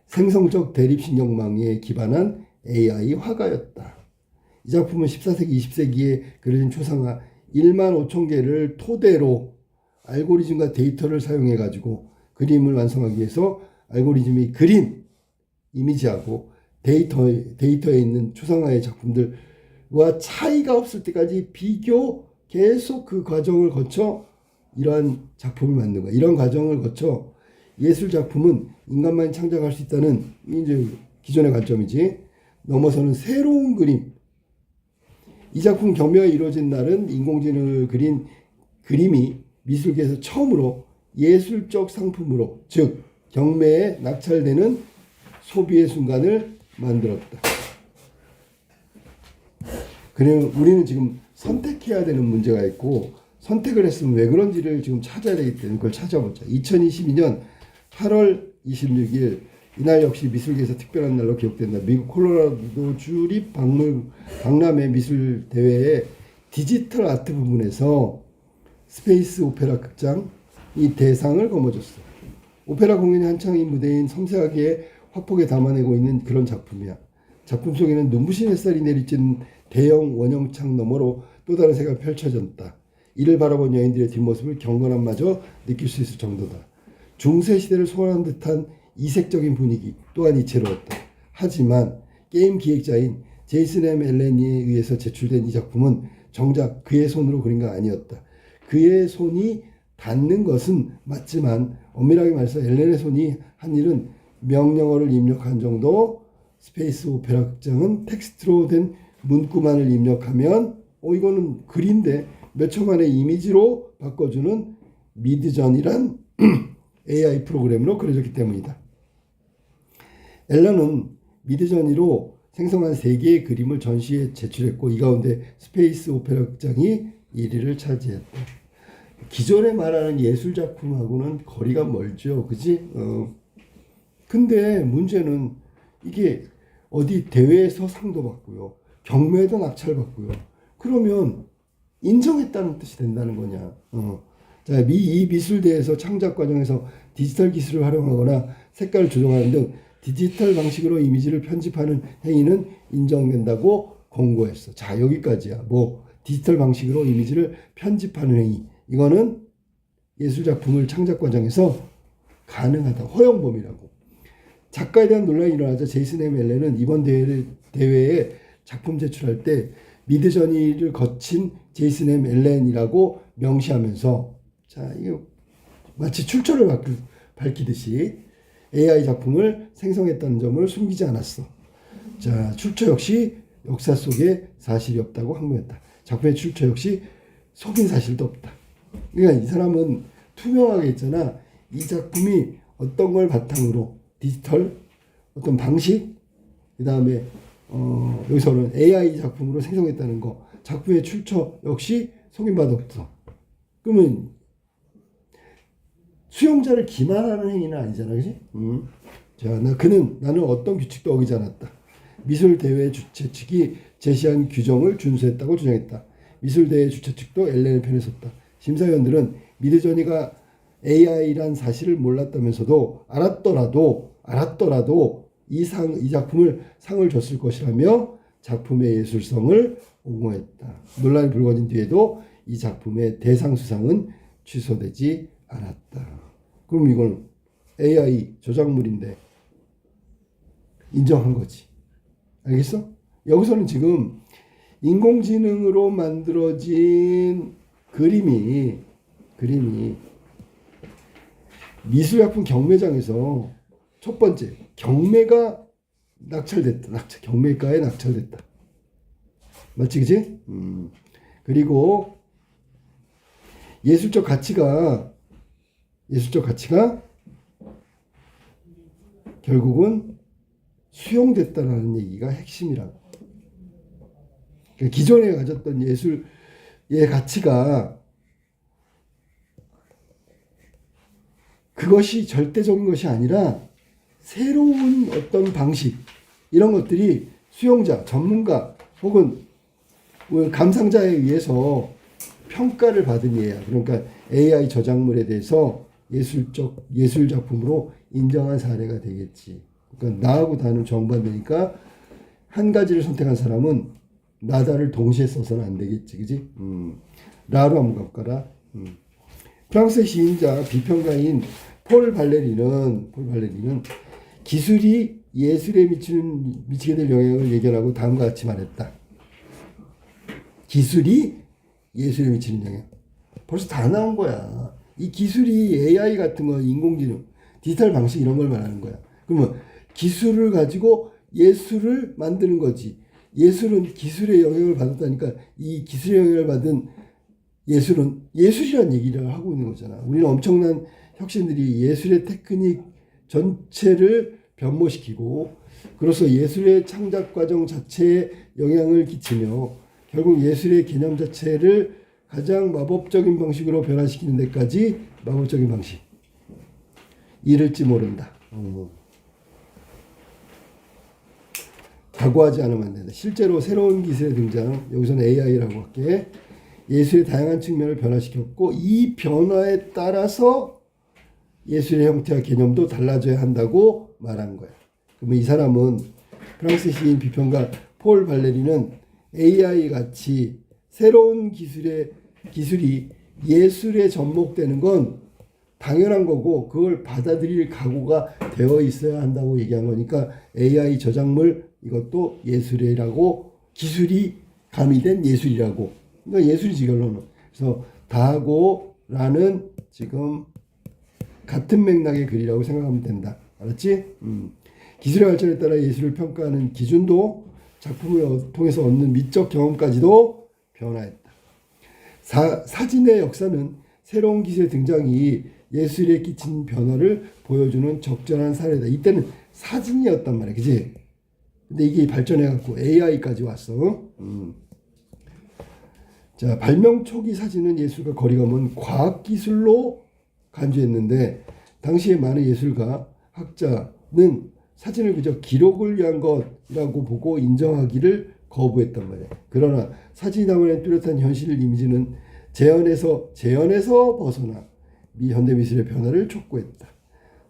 생성적 대립신경망에 기반한 AI 화가였다. 이 작품은 14세기, 20세기에 그려진 초상화 1만 5천 개를 토대로 알고리즘과 데이터를 사용해가지고 그림을 완성하기 위해서 알고리즘이 그린 이미지하고 데이터에 있는 초상화의 작품들과 차이가 없을 때까지 계속 그 과정을 거쳐 이러한 작품을 만든 거야. 이런 과정을 거쳐 예술 작품은 인간만이 창작할 수 있다는 이제 기존의 관점이지. 넘어서는 새로운 그림. 이 작품 경매가 이루어진 날은 인공지능을 그린 그림이 미술계에서 처음으로 예술적 상품으로, 즉 경매에 낙찰되는 소비의 순간을 만들었다. 그냥 우리는 지금 선택해야 되는 문제가 있고 선택을 했으면 왜 그런지를 지금 찾아야 되기 때문에 그걸 찾아보자. 2022년 8월 26일 이날 역시 미술계에서 특별한 날로 기억된다. 미국 콜로라도 주립 박람회 미술 대회의 디지털 아트 부분에서 스페이스 오페라 극장이 대상을 거머쥐었어. 오페라 공연이 한창 이 무대인 섬세하게 화폭에 담아내고 있는 그런 작품이야. 작품 속에는 눈부신 햇살이 내리쬐는 대형 원형창 너머로 또 다른 세계가 펼쳐졌다. 이를 바라본 여인들의 뒷모습을 경건함마저 느낄 수 있을 정도다. 중세 시대를 소환한 듯한 이색적인 분위기 또한 이채로웠다. 하지만 게임 기획자인 제이슨 M. 엘렌에 의해서 제출된 이 작품은 정작 그의 손으로 그린 건 아니었다. 그의 손이 닿는 것은 맞지만 엄밀하게 말해서 엘렌의 손이 한 일은 명령어를 입력한 정도. 스페이스 오페라 극장은 텍스트로 된 문구만을 입력하면 이거는 글인데 몇 초 만에 이미지로 바꿔주는 미드전이란 AI 프로그램으로 그려졌기 때문이다. 엘런은 미드저니로 생성한 3개의 그림을 전시에 제출했고 이 가운데 스페이스 오페라 극장이 1위를 차지했다. 기존에 말하는 예술작품하고는 거리가 멀죠. 그지? 근데 문제는 이게 어디 대회에서 상도 받고요. 경매에도 낙찰받고요. 그러면 인정했다는 뜻이 된다는 거냐. 자, 이 미술대에서 창작 과정에서 디지털 기술을 활용하거나 색깔을 조정하는 등 디지털 방식으로 이미지를 편집하는 행위는 인정된다고 권고했어. 자, 여기까지야. 디지털 방식으로 이미지를 편집하는 행위. 이거는 예술작품을 창작 과정에서 가능하다. 허용범위라고. 작가에 대한 논란이 일어나자 제이슨 M. 엘렌은 이번 대회에 작품 제출할 때 미드저니를 거친 제이슨 M. 엘렌이라고 명시하면서 자, 이거 마치 출처를 밝히듯이 AI 작품을 생성했다는 점을 숨기지 않았어. 자, 출처 역시 역사 속에 사실이 없다고 항명했다. 작품의 출처 역시 속인 사실도 없다. 그러니까 이 사람은 투명하게 했잖아. 이 작품이 어떤 걸 바탕으로 디지털 어떤 방식, 그 다음에 여기서는 AI 작품으로 생성했다는 거. 작품의 출처 역시 속인 바도 없어. 그러면 수용자를 기만하는 행위는 아니잖아, 그지? 자, 나는 어떤 규칙도 어기지 않았다. 미술대회 주최 측이 제시한 규정을 준수했다고 주장했다. 미술대회 주최 측도 엘렌의 편에 섰다. 심사위원들은 미드저니가 AI란 사실을 몰랐다면서도 알았더라도 이 작품을 상을 줬을 것이라며 작품의 예술성을 옹호했다. 논란이 불거진 뒤에도 이 작품의 대상 수상은 취소되지 않았다. 그럼 이건 AI 저작물인데 인정한 거지. 알겠어? 여기서는 지금 인공지능으로 만들어진 그림이 미술작품 경매장에서 첫 번째 경매가 낙찰됐다. 경매가에 낙찰됐다. 맞지, 그치? 그리고 예술적 가치가 결국은 수용됐다라는 얘기가 핵심이라고. 그러니까 기존에 가졌던 예술의 가치가 그것이 절대적인 것이 아니라 새로운 어떤 방식 이런 것들이 수용자, 전문가 혹은 감상자에 의해서 평가를 받은 예야. 그러니까 AI 저작물에 대해서 예술 작품으로 인정한 사례가 되겠지. 그러니까 나하고 다는 정반대니까 한 가지를 선택한 사람은 나다를 동시에 써서는 안 되겠지, 그지? 라로 한번 가볼까라. 프랑스 시인자 비평가인 폴 발레리는 기술이 예술에 미치게 될 영향을 예견하고 다음과 같이 말했다. 기술이 예술에 미치는 영향. 벌써 다 나온 거야. 이 기술이 AI 같은 거, 인공지능, 디지털 방식 이런 걸 말하는 거야. 그러면 기술을 가지고 예술을 만드는 거지. 예술은 기술의 영향을 받았다니까 이 기술의 영향을 받은 예술은 예술이란 얘기를 하고 있는 거잖아. 우리는 엄청난 혁신들이 예술의 테크닉 전체를 변모시키고 그로써 예술의 창작 과정 자체에 영향을 끼치며 결국 예술의 개념 자체를 가장 마법적인 방식으로 변화시키는 데까지 마법적인 방식 이를지 모른다. 각오하지 않으면 안 된다. 실제로 새로운 기술의 등장, 여기서는 AI라고 할게. 예술의 다양한 측면을 변화시켰고 이 변화에 따라서 예술의 형태와 개념도 달라져야 한다고 말한 거야. 그러면 이 사람은 프랑스 시인 비평가 폴 발레리는 AI 같이 새로운 기술이 예술에 접목되는 건 당연한 거고 그걸 받아들일 각오가 되어 있어야 한다고 얘기한 거니까 AI 저작물 이것도 예술이라고 기술이 가미된 예술이라고 그러니까 예술이지 결론은. 그래서 다하고라는 지금 같은 맥락의 글이라고 생각하면 된다. 알았지? 기술의 발전에 따라 예술을 평가하는 기준도 작품을 통해서 얻는 미적 경험까지도 변화했다. 사진의 역사는 새로운 기술의 등장이 예술에 끼친 변화를 보여주는 적절한 사례다. 이때는 사진이었단 말이야. 그치? 근데 이게 발전해갖고 AI까지 왔어. 자, 발명 초기 사진은 예술과 거리가 먼 과학기술로 간주했는데 당시에 많은 예술가, 학자는 사진을 그저 기록을 위한 것이라고 보고 인정하기를 거부했단 말이야. 그러나 사진이 담아낸 뚜렷한 현실 이미지는 재현에서 벗어나 현대미술의 변화를 촉구했다.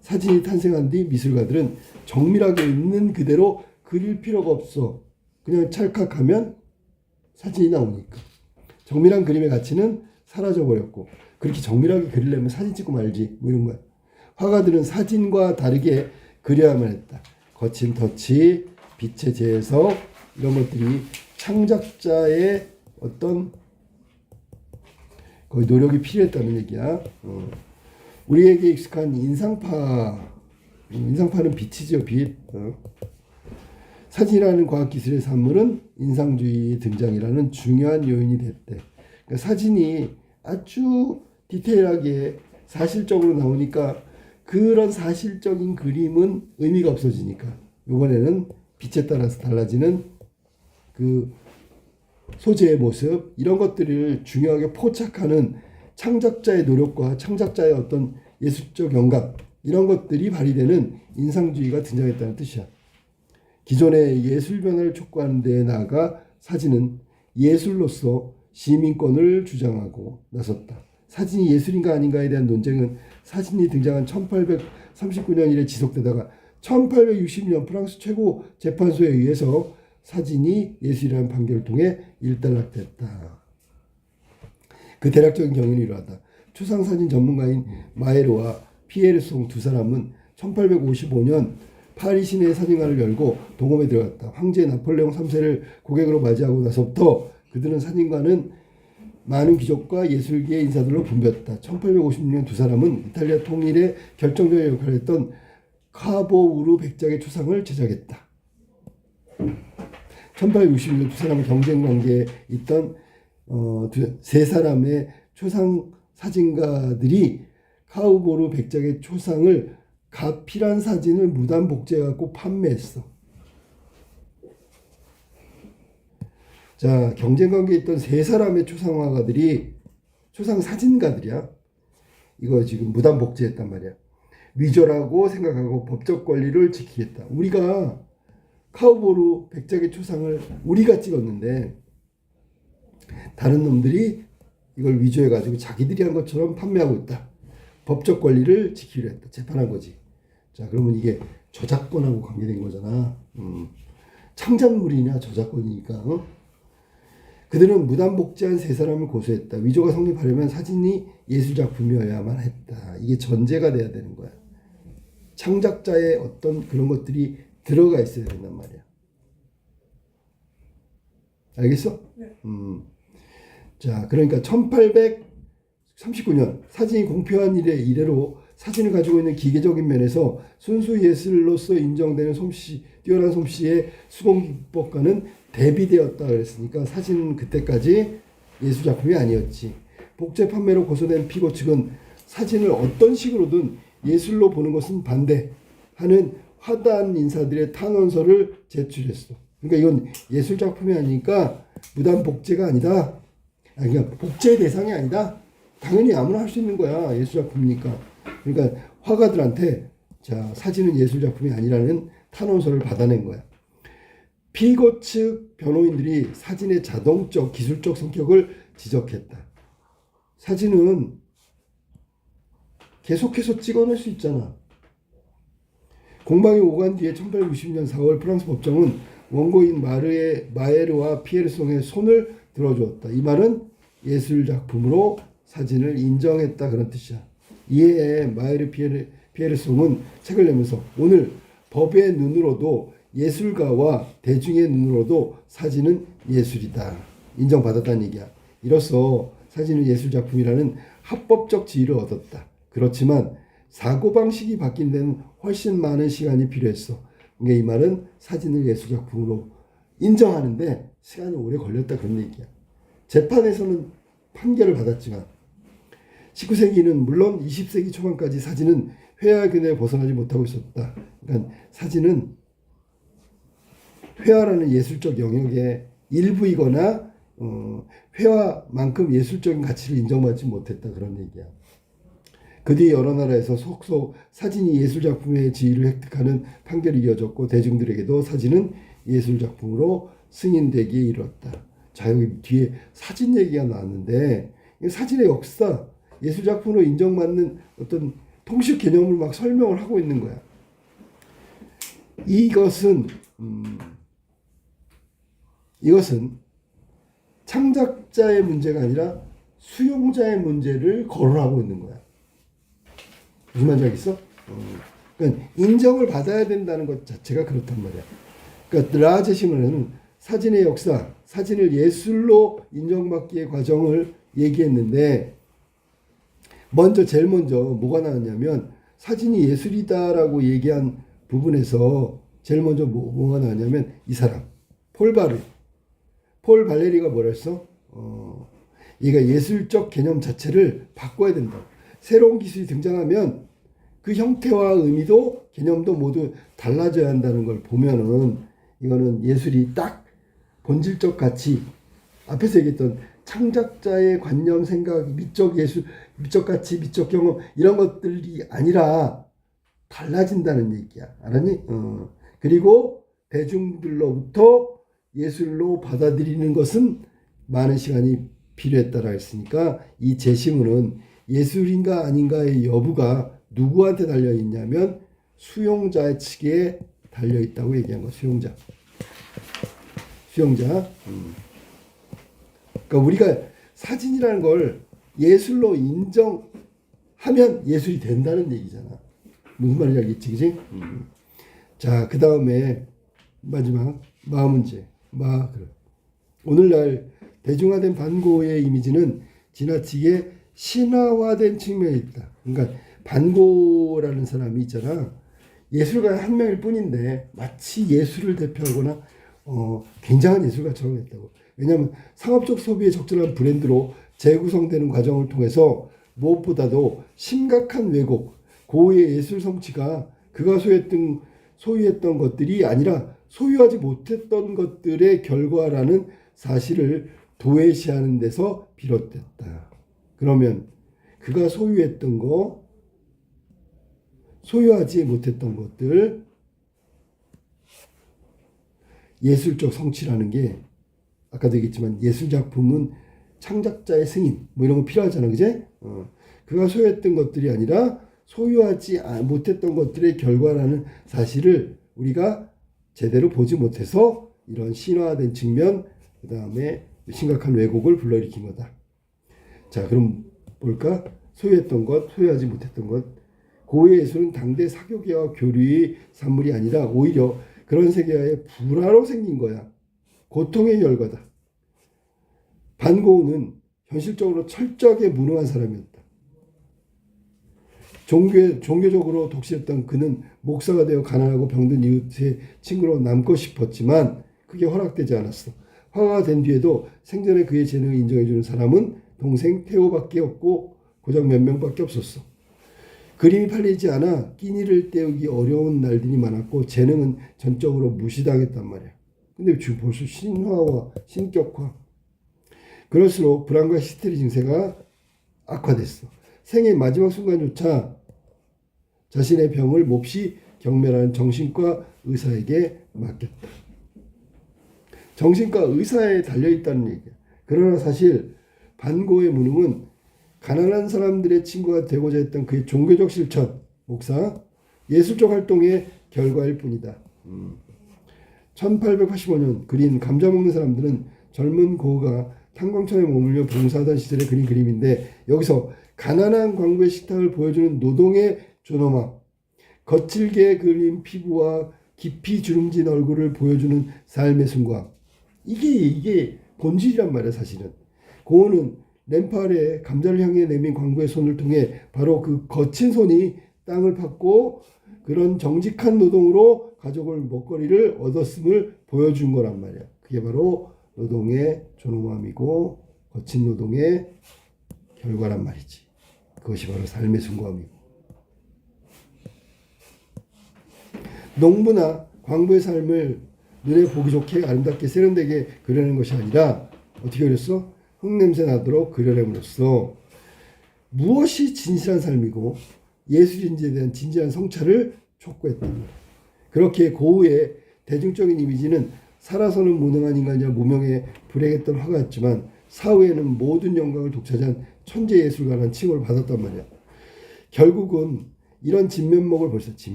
사진이 탄생한 뒤 미술가들은 정밀하게 있는 그대로 그릴 필요가 없어. 그냥 찰칵하면 사진이 나오니까. 정밀한 그림의 가치는 사라져버렸고 그렇게 정밀하게 그리려면 사진 찍고 말지 뭐 이런 거야. 화가들은 사진과 다르게 그려야만 했다. 거친 터치, 빛의 재해석 이런 것들이 창작자의 어떤 거의 노력이 필요했다는 얘기야. 우리에게 익숙한 인상파는 빛이죠, 빛. 사진이라는 과학기술의 산물은 인상주의의 등장이라는 중요한 요인이 됐대. 그러니까 사진이 아주 디테일하게 사실적으로 나오니까 그런 사실적인 그림은 의미가 없어지니까 이번에는 빛에 따라서 달라지는 그 소재의 모습 이런 것들을 중요하게 포착하는 창작자의 노력과 창작자의 어떤 예술적 영감 이런 것들이 발휘되는 인상주의가 등장했다는 뜻이야. 기존의 예술 변화를 촉구하는 데에 나아가 사진은 예술로서 시민권을 주장하고 나섰다. 사진이 예술인가 아닌가에 대한 논쟁은 사진이 등장한 1839년 이래 지속되다가 1860년 프랑스 최고 재판소에 의해서 사진이 예술이라는 판결을 통해 일단락됐다. 그 대략적인 경위는 이러하다. 초상사진 전문가인 마에르와 피에르 송 두 사람은 1855년 파리 시내 사진관을 열고 동업에 들어갔다. 황제 나폴레옹 3세를 고객으로 맞이하고 나서부터 그들은 사진관은 많은 귀족과 예술계의 인사들로 붐볐다. 1856년 두 사람은 이탈리아 통일에 결정적인 역할을 했던 카보우르 백작의 초상을 제작했다. 1861년 두 사람은 경쟁 관계에 있던 세 사람의 초상 사진가들이 카보우르 백작의 초상을 가필한 사진을 무단 복제해갖고 판매했어. 자, 경쟁 관계에 있던 세 사람의 초상화가들이 초상 사진가들이야. 이거 지금 무단 복제했단 말이야. 위조라고 생각하고 법적 권리를 지키겠다. 우리가 카우보르 백작의 초상을 우리가 찍었는데 다른 놈들이 이걸 위조해가지고 자기들이 한 것처럼 판매하고 있다. 법적 권리를 지키려 했다. 재판한 거지. 자, 그러면 이게 저작권하고 관계된 거잖아. 창작물이냐 저작권이니까. 그들은 무단 복제한 세 사람을 고소했다. 위조가 성립하려면 사진이 예술작품이어야만 했다. 이게 전제가 돼야 되는 거야. 창작자의 어떤 그런 것들이 들어가 있어야 된단 말이야. 알겠어? 네. 자, 그러니까 1839년 사진이 공표한 이래로 사진을 가지고 있는 기계적인 면에서 순수 예술로서 인정되는 뛰어난 솜씨의 수공 기법과는 대비되었다 그랬으니까 사진은 그때까지 예술작품이 아니었지. 복제 판매로 고소된 피고 측은 사진을 어떤 식으로든 예술로 보는 것은 반대하는 화단 인사들의 탄원서를 제출했어. 그러니까 이건 예술작품이 아니니까 무단 복제가 아니다. 그러니까 복제 대상이 아니다. 당연히 아무나 할 수 있는 거야. 예술작품이니까. 그러니까 화가들한테 자, 사진은 예술작품이 아니라는 탄원서를 받아낸 거야. 피고 측 변호인들이 사진의 자동적 기술적 성격을 지적했다. 사진은 계속해서 찍어낼 수 있잖아. 공방이 오간 뒤에 1860년 4월 프랑스 법정은 원고인 마에르와 피에르송의 손을 들어주었다. 이 말은 예술작품으로 사진을 인정했다 그런 뜻이야. 이에 마에르 피에르송은 책을 내면서 오늘 법의 눈으로도 예술가와 대중의 눈으로도 사진은 예술이다. 인정받았다는 얘기야. 이로써 사진은 예술작품이라는 합법적 지위를 얻었다. 그렇지만 사고방식이 바뀐 데는 훨씬 많은 시간이 필요했어. 그러니까 이 말은 사진을 예술작품으로 인정하는데 시간이 오래 걸렸다 그런 얘기야. 재판에서는 판결을 받았지만 19세기는 물론 20세기 초반까지 사진은 회화 균형에 벗어나지 못하고 있었다. 그러니까 사진은 회화라는 예술적 영역의 일부이거나 회화만큼 예술적인 가치를 인정받지 못했다 그런 얘기야. 그 뒤 여러 나라에서 속속 사진이 예술작품의 지위를 획득하는 판결이 이어졌고 대중들에게도 사진은 예술작품으로 승인되기에 이르렀다. 자, 여기 뒤에 사진 얘기가 나왔는데 사진의 역사, 예술작품으로 인정받는 어떤 통식 개념을 막 설명을 하고 있는 거야. 이것은 창작자의 문제가 아니라 수용자의 문제를 거론하고 있는 거야. 무슨 말인지 알겠어? 그러니까 인정을 받아야 된다는 것 자체가 그렇단 말이야. 그러니까 라제시문에는 사진의 역사, 사진을 예술로 인정받기의 과정을 얘기했는데 제일 먼저 뭐가 나왔냐면 사진이 예술이다라고 얘기한 부분에서 제일 먼저 뭐가 나왔냐면 이 사람 폴 발레리가 뭐라 했어? 얘가 예술적 개념 자체를 바꿔야 된다. 새로운 기술이 등장하면 그 형태와 의미도 개념도 모두 달라져야 한다는 걸 보면은 이거는 예술이 딱 본질적 가치, 앞에서 얘기했던 창작자의 관념, 생각, 미적 예술, 미적 가치, 미적 경험 이런 것들이 아니라 달라진다는 얘기야. 알았니? 그리고 대중들로부터 예술로 받아들이는 것은 많은 시간이 필요했다라 했으니까 이 제시문은 예술인가 아닌가의 여부가 누구한테 달려있냐면 수용자의 측에 달려있다고 얘기한 거. 수용자. 그러니까 우리가 사진이라는 걸 예술로 인정하면 예술이 된다는 얘기잖아. 무슨 말인지 알겠지, 그지? 자, 그 다음에 마지막 마문제. 오늘날 대중화된 반고의 이미지는 지나치게 신화화된 측면이 있다. 그러니까 반고라는 사람이 있잖아. 예술가 한 명일 뿐인데 마치 예술을 대표하거나 굉장한 예술가처럼 했다고. 왜냐하면 상업적 소비에 적절한 브랜드로 재구성되는 과정을 통해서 무엇보다도 심각한 왜곡, 고유의 예술 성취가 그가 소유했던 것들이 아니라 소유하지 못했던 것들의 결과라는 사실을 도외시하는 데서 비롯됐다. 그러면 그가 소유했던 거, 소유하지 못했던 것들, 예술적 성취라는 게 아까도 얘기했지만 예술작품은 창작자의 승인 뭐 이런 거 필요하잖아, 그제? 그가 소유했던 것들이 아니라 소유하지 못했던 것들의 결과라는 사실을 우리가 제대로 보지 못해서 이런 신화된 측면, 그 다음에 심각한 왜곡을 불러일으킨 거다. 자, 그럼 볼까? 소유했던 것, 소유하지 못했던 것. 고의 예술은 당대 사교계와 교류의 산물이 아니라 오히려 그런 세계와의 불화로 생긴 거야. 고통의 결과다. 반고우는 현실적으로 철저하게 무능한 사람이었다. 종교적으로 독실했던 그는 목사가 되어 가난하고 병든 이웃의 친구로 남고 싶었지만 그게 허락되지 않았어. 화가가 된 뒤에도 생전에 그의 재능을 인정해주는 사람은 동생 태호밖에 없고 고작 몇 명밖에 없었어. 그림이 팔리지 않아 끼니를 때우기 어려운 날들이 많았고 재능은 전적으로 무시당했단 말이야. 근데 지금 벌써 신화와 신격화. 그럴수록 불안과 히스테리 증세가 악화됐어. 생의 마지막 순간조차 자신의 병을 몹시 경멸하는 정신과 의사에게 맡겼다. 정신과 의사에 달려있다는 얘기야. 그러나 사실 반고의 무능은 가난한 사람들의 친구가 되고자 했던 그의 종교적 실천, 목사, 예술적 활동의 결과일 뿐이다. 1885년 그린 감자 먹는 사람들은 젊은 고가 탄광촌에 머물며 봉사하던 시절에 그린 그림인데 여기서 가난한 광부의 식탁을 보여주는 노동의 존엄함, 거칠게 그린 피부와 깊이 주름진 얼굴을 보여주는 삶의 순수함. 이게 본질이란 말이야, 사실은. 고은은 램프 아래 감자를 향해 내민 광부의 손을 통해 바로 그 거친 손이 땅을 팠고 그런 정직한 노동으로 가족을 먹거리를 얻었음을 보여준 거란 말이야. 그게 바로 노동의 존엄함이고 거친 노동의 결과란 말이지. 그것이 바로 삶의 숭고함이고. 농부나 광부의 삶을 눈에 보기 좋게 아름답게 세련되게 그려낸 것이 아니라 어떻게 그렸어? 흙냄새 나도록 그려냄으로써 무엇이 진실한 삶이고 예술인지에 대한 진지한 성찰을 촉구했단 말이야. 그렇게 고흐의 대중적인 이미지는 살아서는 무능한 인간이라 무명에 불행했던 화가였지만 사후에는 모든 영광을 독차지한 천재 예술가라는 칭호를 받았단 말이야. 결국은 이런 진면목을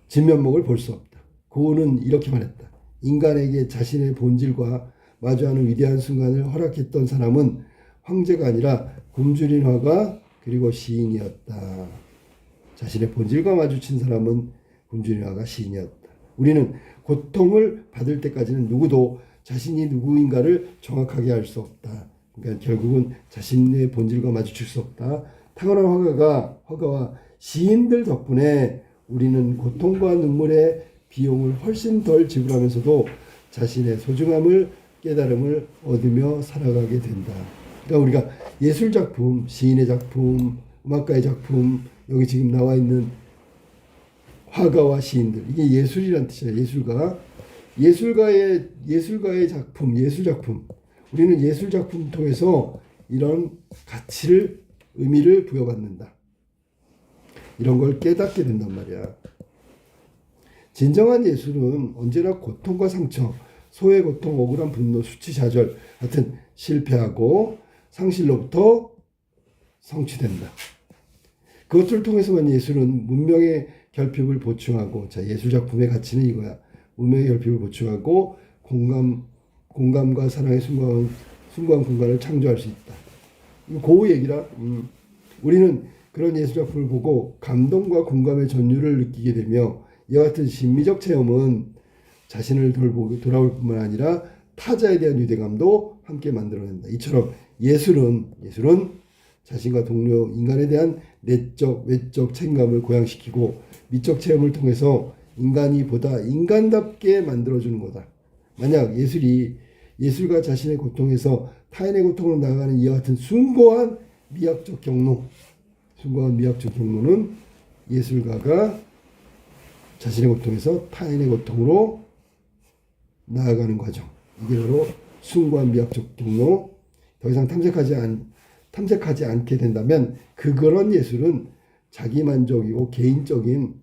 진면목을 볼 수 없다. 고흐는 이렇게 말했다. 인간에게 자신의 본질과 마주하는 위대한 순간을 허락했던 사람은 황제가 아니라 굶주린 화가 그리고 시인이었다. 자신의 본질과 마주친 사람은 굶주린 화가 시인이었다. 우리는 고통을 받을 때까지는 누구도 자신이 누구인가를 정확하게 알 수 없다. 그러니까 결국은 자신의 본질과 마주칠 수 없다. 탁월한 화가와 시인들 덕분에 우리는 고통과 눈물의 비용을 훨씬 덜 지불하면서도 자신의 소중함을 깨달음을 얻으며 살아가게 된다. 그러니까 우리가 예술 작품, 시인의 작품, 음악가의 작품, 여기 지금 나와 있는 화가와 시인들, 이게 예술이란 뜻이야. 예술가의 작품, 예술 작품. 우리는 예술 작품 통해서 이런 가치를, 의미를 부여받는다. 이런 걸 깨닫게 된단 말이야. 진정한 예술은 언제나 고통과 상처, 소외 고통, 억울한 분노, 수치좌절 같은 실패하고 상실로부터 성취된다. 그것들을 통해서만 예술은 문명의 결핍을 보충하고, 자, 예술 작품의 가치는 이거야. 문명의 결핍을 보충하고 공감과 사랑의 숭고한 공간을 창조할 수 있다. 그 얘기라. 우리는 그런 예술작품을 보고 감동과 공감의 전율을 느끼게 되며 이와 같은 심미적 체험은 자신을 돌아볼 뿐만 아니라 타자에 대한 유대감도 함께 만들어낸다. 이처럼 예술은 자신과 동료 인간에 대한 내적 외적 책임감을 고양시키고 미적 체험을 통해서 인간이 보다 인간답게 만들어주는 거다. 만약 예술가 자신의 고통에서 타인의 고통으로 나아가는 이와 같은 숭고한 미학적 경로는 예술가가 자신의 고통에서 타인의 고통으로 나아가는 과정. 이게 바로 숭고한 미학적 경로. 더 이상 탐색하지 않게 된다면 그런 예술은 자기만족이고 개인적인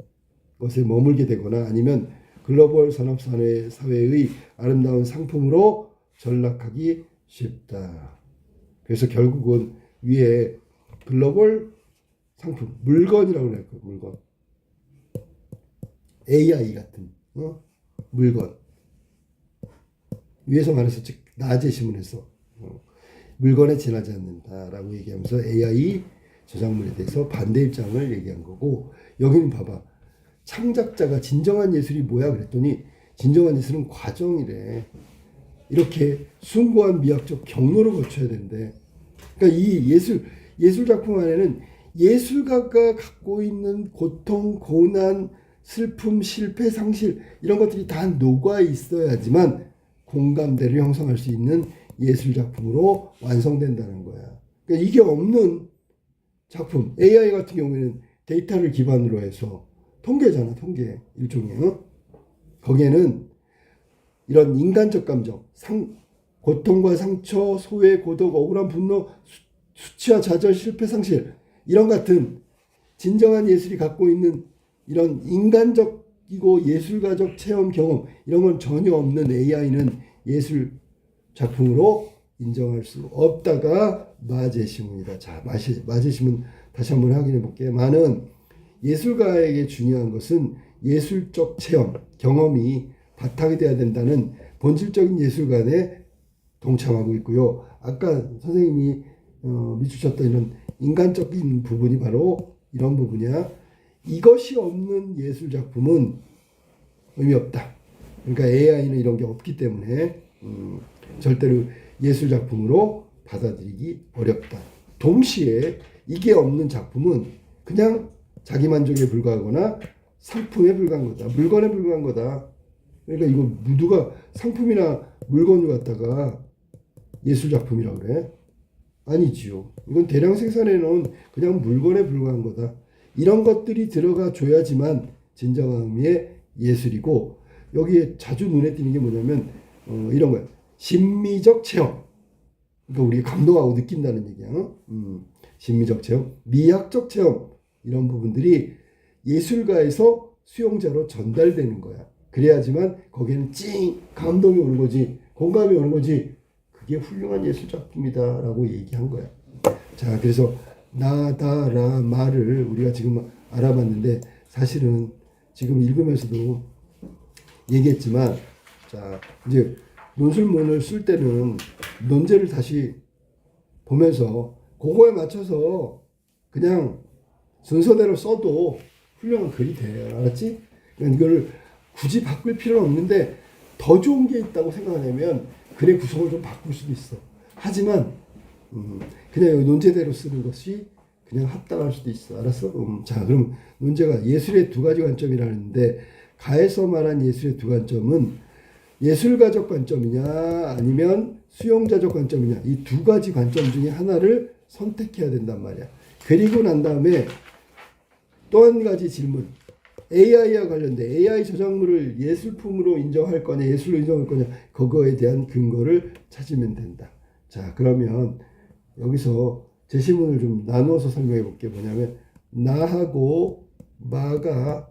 것에 머물게 되거나 아니면 글로벌 산업사회의 아름다운 상품으로 전락하기 쉽다. 그래서 결국은 위에 글로벌 상품, 물건이라고 그래요. 물건. AI 같은 물건. 위에서 말해서 즉 나제심을 해서 물건에 지나지 않는다라고 얘기하면서 AI 저작물에 대해서 반대 입장을 얘기한 거고, 여기는 봐봐. 창작자가 진정한 예술이 뭐야 그랬더니 진정한 예술은 과정이래. 이렇게 숭고한 미학적 경로를 거쳐야 된대. 그러니까 이 예술 작품 안에는 예술가가 갖고 있는 고통, 고난, 슬픔, 실패, 상실 이런 것들이 다 녹아 있어야지만 공감대를 형성할 수 있는 예술 작품으로 완성된다는 거야. 그러니까 이게 없는 작품, AI 같은 경우에는 데이터를 기반으로 해서 통계잖아, 통계 일종의. 거기에는 이런 인간적 감정, 고통과 상처, 소외, 고독, 억울한 분노, 수치와 좌절, 실패, 상실 이런 같은 진정한 예술이 갖고 있는 이런 인간적이고 예술가적 체험 경험 이런 건 전혀 없는 AI는 예술 작품으로 인정할 수 없다가 마제심입니다. 자, 마제심은 다시 한번 확인해 볼게요. 많은 예술가에게 중요한 것은 예술적 체험, 경험이 바탕이 돼야 된다는 본질적인 예술관에 동참하고 있고요. 아까 선생님이 비추셨던 이런 인간적인 부분이 바로 이런 부분이야. 이것이 없는 예술 작품은 의미 없다. 그러니까 AI는 이런 게 없기 때문에 절대로 예술 작품으로 받아들이기 어렵다. 동시에 이게 없는 작품은 그냥 자기 만족에 불과하거나 상품에 불과한 거다. 물건에 불과한 거다. 그러니까 이거 누가 상품이나 물건을 갖다가 예술 작품이라고 그래? 아니지요. 이건 대량 생산해 놓은 그냥 물건에 불과한 거다. 이런 것들이 들어가 줘야지만 진정한 의미의 예술이고, 여기에 자주 눈에 띄는 게 뭐냐면 이런 거야. 심미적 체험. 그러니까 우리가 감동하고 느낀다는 얘기야. 심미적 체험, 미학적 체험 이런 부분들이 예술가에서 수용자로 전달되는 거야. 그래야지만 거기에는 감동이 오는 거지, 공감이 오는 거지. 그게 훌륭한 예술 작품이다라고 얘기한 거야. 자, 그래서 나다라 말을 우리가 지금 알아봤는데 사실은 지금 읽으면서도 얘기했지만, 자 이제 논술문을 쓸 때는 논제를 다시 보면서 그거에 맞춰서 그냥 순서대로 써도 훌륭한 글이 돼요. 알았지? 그러니까 이걸 굳이 바꿀 필요는 없는데 더 좋은 게 있다고 생각하면 글의 구성을 좀 바꿀 수도 있어. 하지만 그냥 논제대로 쓰는 것이 그냥 합당할 수도 있어. 알았어? 자, 그럼 논제가 예술의 두 가지 관점이라는데, 가에서 말한 예술의 두 관점은 예술가적 관점이냐 아니면 수용자적 관점이냐, 이 두 가지 관점 중에 하나를 선택해야 된단 말이야. 그리고 난 다음에 또 한 가지 질문, AI와 관련된 AI 저작물을 예술품으로 인정할 거냐 예술로 인정할 거냐, 그거에 대한 근거를 찾으면 된다. 자, 그러면 여기서 제시문을 좀 나누어서 설명해 볼게. 뭐냐면 나하고 마가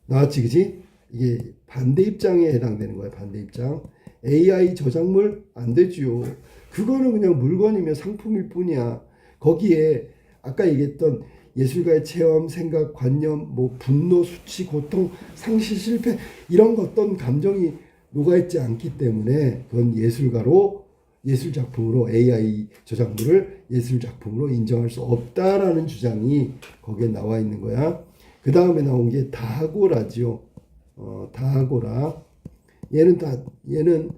나왔지, 그지? 이게 반대 입장에 해당되는 거야. 반대 입장. AI 저작물 안 되지요. 그거는 그냥 물건이며 상품일 뿐이야. 거기에 아까 얘기했던 예술가의 체험, 생각, 관념, 뭐 분노, 수치, 고통, 상실, 실패 이런 거 어떤 감정이 녹아있지 않기 때문에 그건 예술 작품으로 AI 저작물을 예술 작품으로 인정할 수 없다라는 주장이 거기에 나와 있는 거야. 그 다음에 나온 게 다고라지요. 다고라. 얘는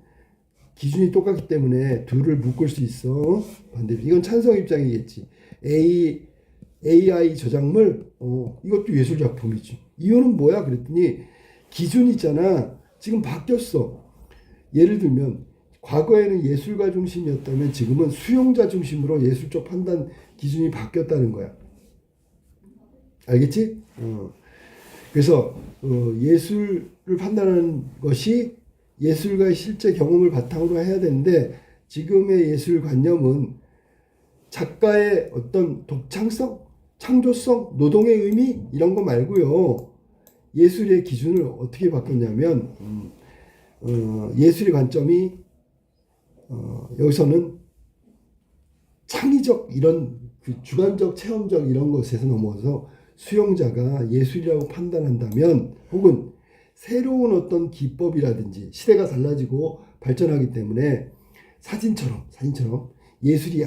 기준이 똑같기 때문에 둘을 묶을 수 있어. 반대로 이건 찬성 입장이겠지. AI 저작물, 이것도 예술 작품이지. 이유는 뭐야? 그랬더니 기준이 있잖아. 지금 바뀌었어. 예를 들면 과거에는 예술가 중심이었다면 지금은 수용자 중심으로 예술적 판단 기준이 바뀌었다는 거야. 알겠지? 그래서 예술을 판단하는 것이 예술가의 실제 경험을 바탕으로 해야 되는데 지금의 예술관념은 작가의 어떤 독창성, 창조성, 노동의 의미 이런 거 말고요. 예술의 기준을 어떻게 바꿨냐면 예술의 관점이 여기서는 창의적 이런 그 주관적 체험적 이런 것에서 넘어서 수용자가 예술이라고 판단한다면 혹은 새로운 어떤 기법이라든지 시대가 달라지고 발전하기 때문에 사진처럼 예술이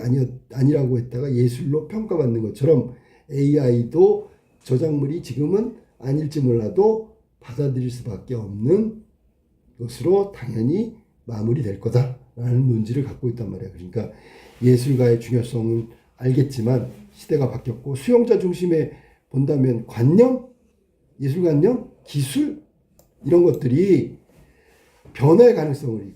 아니라고 했다가 예술로 평가받는 것처럼 AI도 저작물이 지금은 아닐지 몰라도 받아들일 수밖에 없는 것으로 당연히 마무리될 거다라는 논지를 갖고 있단 말이야. 그러니까 예술가의 중요성은 알겠지만 시대가 바뀌었고 수용자 중심에 본다면 예술관념, 기술 이런 것들이 변화의 가능성을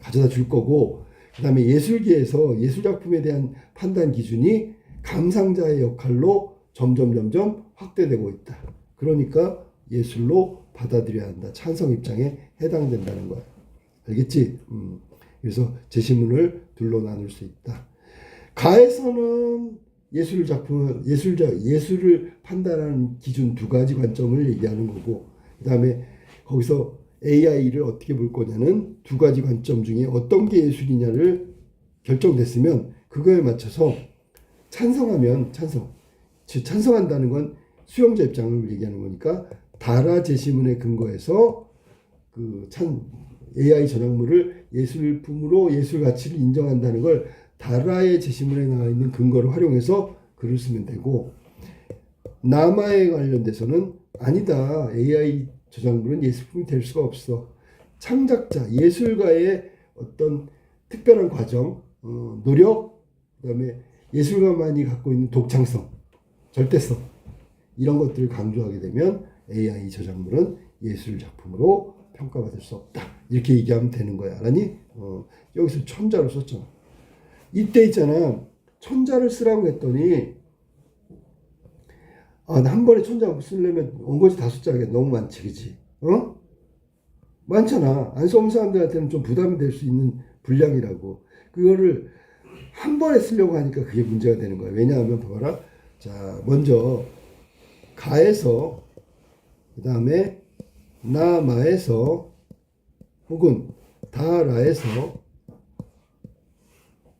가져다 줄 거고 그 다음에 예술계에서 예술작품에 대한 판단 기준이 감상자의 역할로 점점 확대되고 있다. 그러니까 예술로 받아들여야 한다. 찬성 입장에 해당된다는 거야. 알겠지? 그래서 제시문을 둘로 나눌 수 있다. 가에서는 예술을 판단하는 기준 두 가지 관점을 얘기하는 거고 그 다음에 거기서 AI를 어떻게 볼 거냐는 두 가지 관점 중에 어떤 게 예술이냐를 결정됐으면 그거에 맞춰서 찬성한다는 건 수용자 입장을 얘기하는 거니까 다라 제시문의 근거에서 AI 저작물을 예술품으로 예술 가치를 인정한다는 걸 다라의 제시문에 나와 있는 근거를 활용해서 글을 쓰면 되고 남아에 관련돼서는 아니다. AI 저작물은 예술품이 될 수가 없어. 창작자, 예술가의 어떤 특별한 과정, 노력, 그다음에 예술가만이 갖고 있는 독창성, 절대성 이런 것들을 강조하게 되면 AI 저작물은 예술 작품으로 평가받을 수 없다. 이렇게 얘기하면 되는 거야. 아니? 여기서 천자로 썼잖아. 이때 있잖아. 천자를 쓰라고 했더니 나 한 번에 천자 쓰려면 원고지 5자가 너무 많지, 그치? 많잖아. 안 써본 사람들한테는 좀 부담이 될 수 있는 분량이라고. 그거를 한 번에 쓰려고 하니까 그게 문제가 되는 거야. 왜냐하면 봐봐라. 자, 먼저 가에서 그 다음에 나마에서 혹은 다라에서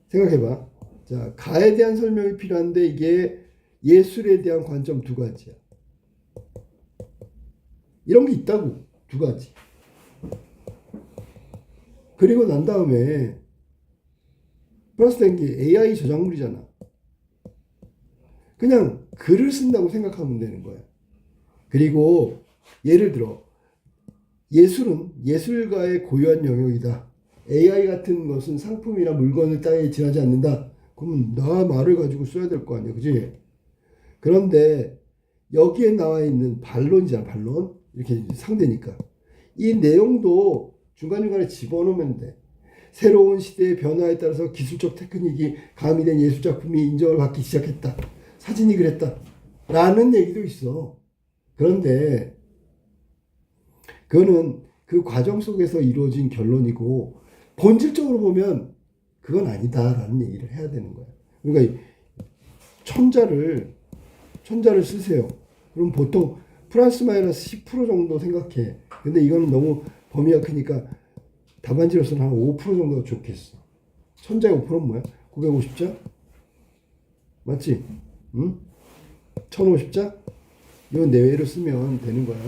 생각해봐. 자, 가에 대한 설명이 필요한데 이게 예술에 대한 관점 두 가지야. 이런 게 있다고. 두 가지. 그리고 난 다음에 플러스된 게 AI 저작물이잖아. 그냥 글을 쓴다고 생각하면 되는 거야. 그리고 예를 들어 예술은 예술가의 고유한 영역이다. AI 같은 것은 상품이나 물건을 따위에 지나지 않는다. 그러면 나 말을 가지고 써야 될 거 아니야. 그지? 그런데 여기에 나와 있는 반론이잖아. 반론. 이렇게 상대니까. 이 내용도 중간중간에 집어넣으면 돼. 새로운 시대의 변화에 따라서 기술적 테크닉이 가미된 예술작품이 인정을 받기 시작했다. 사진이 그랬다. 라는 얘기도 있어. 그런데 그거는 그 과정 속에서 이루어진 결론이고 본질적으로 보면 그건 아니다라는 얘기를 해야 되는 거야. 그러니까 천자를 쓰세요. 그럼 보통 플러스 마이너스 10% 정도 생각해. 근데 이거는 너무 범위가 크니까 답안지로서는 한 5% 정도가 좋겠어. 천자의 5%는 뭐야? 950자? 맞지? 응? 1050자? 이건 내외로 쓰면 되는 거야.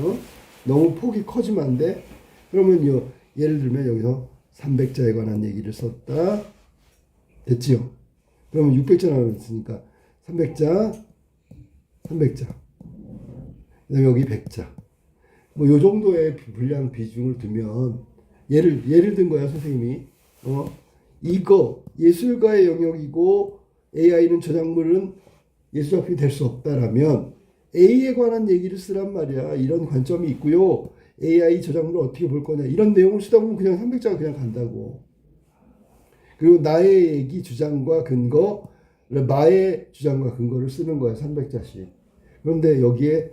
너무 폭이 커지면 안 돼. 그러면 예를 들면 여기서 300자에 관한 얘기를 썼다. 됐지요? 그러면 600자 나왔으니까 300자, 300자. 그다음에 여기 100자. 뭐 요 정도의 분량 비중을 두면 예를 든 거야, 선생님이. 이거 예술가의 영역이고 AI는 저작물은 예술작품이 될 수 없다라면 A에 관한 얘기를 쓰란 말이야. 이런 관점이 있고요. AI 저작물을 어떻게 볼 거냐. 이런 내용을 쓰다 보면 그냥 300자가 그냥 간다고. 그리고 나의 얘기 주장과 근거, 나의 주장과 근거를 쓰는 거야. 300자씩. 그런데 여기에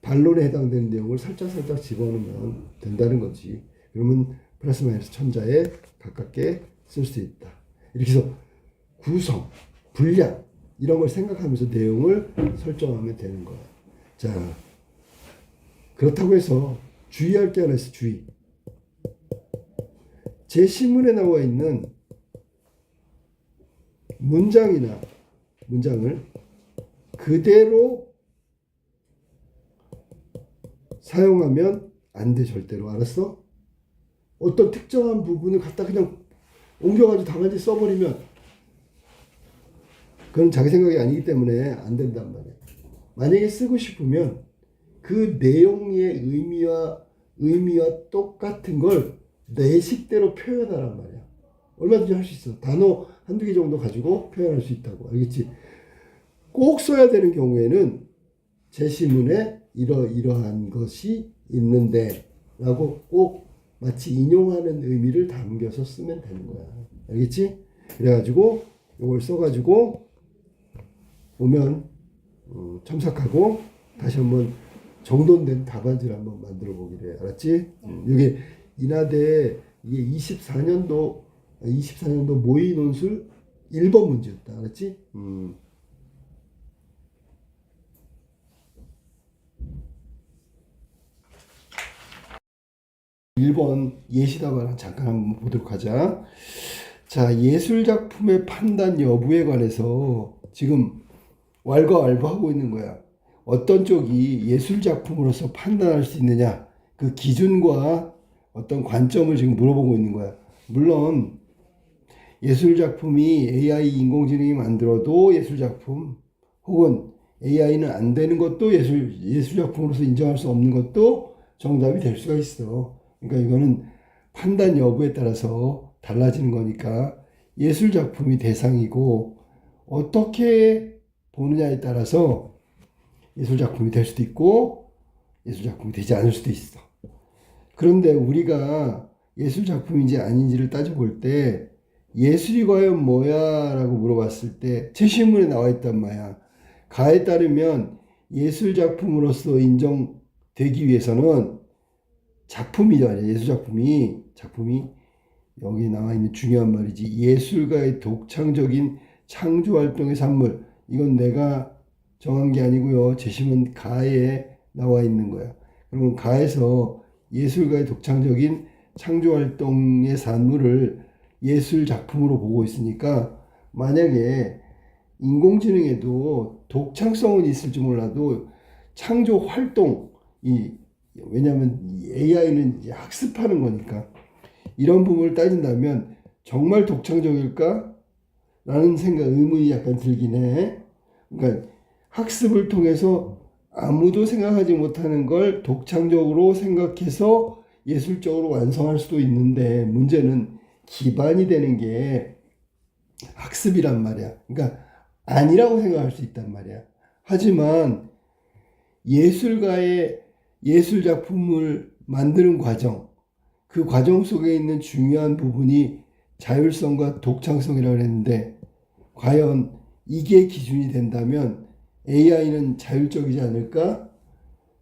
반론에 해당되는 내용을 살짝 집어넣으면 된다는 거지. 그러면 플러스 마이너스 1000자에 가깝게 쓸 수 있다. 이렇게 해서 구성, 분량 이런 걸 생각하면서 내용을 설정하면 되는 거야. 자, 그렇다고 해서 주의할 게 하나 있어. 주의. 제 신문에 나와 있는 문장을 그대로 사용하면 안 돼. 절대로. 알았어? 어떤 특정한 부분을 갖다 그냥 옮겨가지고 다같이 써버리면 그건 자기 생각이 아니기 때문에 안 된단 말이야. 만약에 쓰고 싶으면 그 내용의 의미와 똑같은 걸 내 식대로 표현하란 말이야. 얼마든지 할 수 있어. 단어 한두 개 정도 가지고 표현할 수 있다고. 알겠지? 꼭 써야 되는 경우에는 제시문에 이러한 것이 있는데 라고 꼭 마치 인용하는 의미를 담겨서 쓰면 되는 거야. 알겠지? 그래가지고 이걸 써가지고 오면 첨삭하고 다시 한번 정돈된 답안지를 한번 만들어 보기로 해. 알았지? 이게 인하대 이게 24년도 모의 논술 1번 문제였다. 알았지? 1번 예시답안 잠깐 한번 보도록 하자. 자, 예술작품의 판단 여부에 관해서 지금 왈가왈부하고 있는 거야. 어떤 쪽이 예술작품으로서 판단할 수 있느냐, 그 기준과 어떤 관점을 지금 물어보고 있는 거야. 물론 예술작품이 AI 인공지능이 만들어도 예술작품, 혹은 AI는 안 되는 것도 예술작품으로서 인정할 수 없는 것도 정답이 될 수가 있어. 그러니까 이거는 판단 여부에 따라서 달라지는 거니까 예술작품이 대상이고 어떻게 보느냐에 따라서 예술작품이 될 수도 있고 예술작품이 되지 않을 수도 있어. 그런데 우리가 예술작품인지 아닌지를 따져볼 때 예술이 과연 뭐야? 라고 물어봤을 때 제시문에 나와 있단 말이야. 가에 따르면 예술작품으로서 인정되기 위해서는 작품이 여기 나와 있는 중요한 말이지. 예술가의 독창적인 창조활동의 산물. 이건 내가 정한 게 아니고요. 제시문 가에 나와 있는 거야. 그러면 가에서 예술가의 독창적인 창조활동의 산물을 예술작품으로 보고 있으니까 만약에 인공지능에도 독창성은 있을지 몰라도 창조활동이, 왜냐하면 AI는 이제 학습하는 거니까 이런 부분을 따진다면 정말 독창적일까? 라는 의문이 약간 들긴 해. 그러니까 학습을 통해서 아무도 생각하지 못하는 걸 독창적으로 생각해서 예술적으로 완성할 수도 있는데 문제는 기반이 되는 게 학습이란 말이야. 그러니까 아니라고 생각할 수 있단 말이야. 하지만 예술가의 예술작품을 만드는 과정, 그 과정 속에 있는 중요한 부분이 자율성과 독창성이라고 했는데 과연 이게 기준이 된다면 AI는 자율적이지 않을까?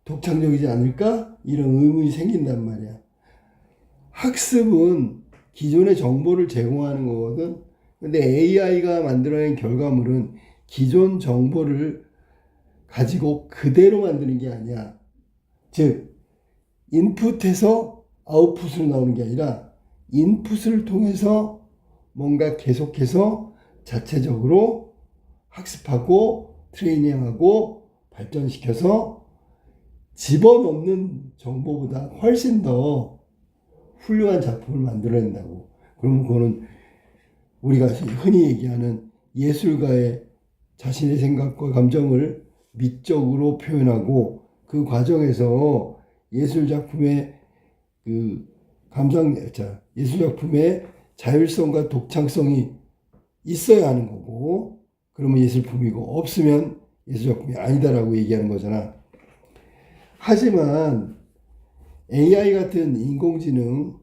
독창적이지 않을까? 이런 의문이 생긴단 말이야. 학습은 기존의 정보를 제공하는 거거든. 근데 AI가 만들어낸 결과물은 기존 정보를 가지고 그대로 만드는 게 아니야. 즉, 인풋에서 아웃풋으로 나오는 게 아니라 인풋을 통해서 뭔가 계속해서 자체적으로 학습하고 트레이닝하고 발전시켜서 집어넣는 정보보다 훨씬 더 훌륭한 작품을 만들어낸다고. 그러면 그거는 우리가 흔히 얘기하는 예술가의 자신의 생각과 감정을 미적으로 표현하고 그 과정에서 예술 작품의 예술 작품의 자율성과 독창성이 있어야 하는 거고, 그러면 예술품이고, 없으면 예술 작품이 아니다라고 얘기하는 거잖아. 하지만 AI 같은 인공지능,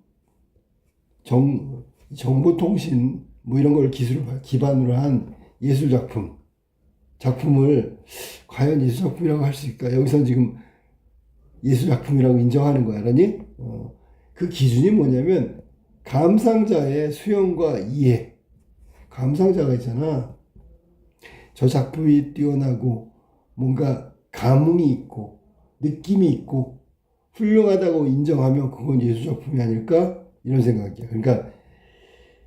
정보통신 뭐 이런 걸 기술을 기반으로 한 예술 작품을 과연 예술 작품이라고 할 수 있을까? 여기서는 지금 예술 작품이라고 인정하는 거야, 알았니? 그 기준이 뭐냐면 감상자의 수용과 이해. 감상자가 있잖아. 저 작품이 뛰어나고 뭔가 감흥이 있고 느낌이 있고 훌륭하다고 인정하면 그건 예술 작품이 아닐까? 이런 생각이야. 그러니까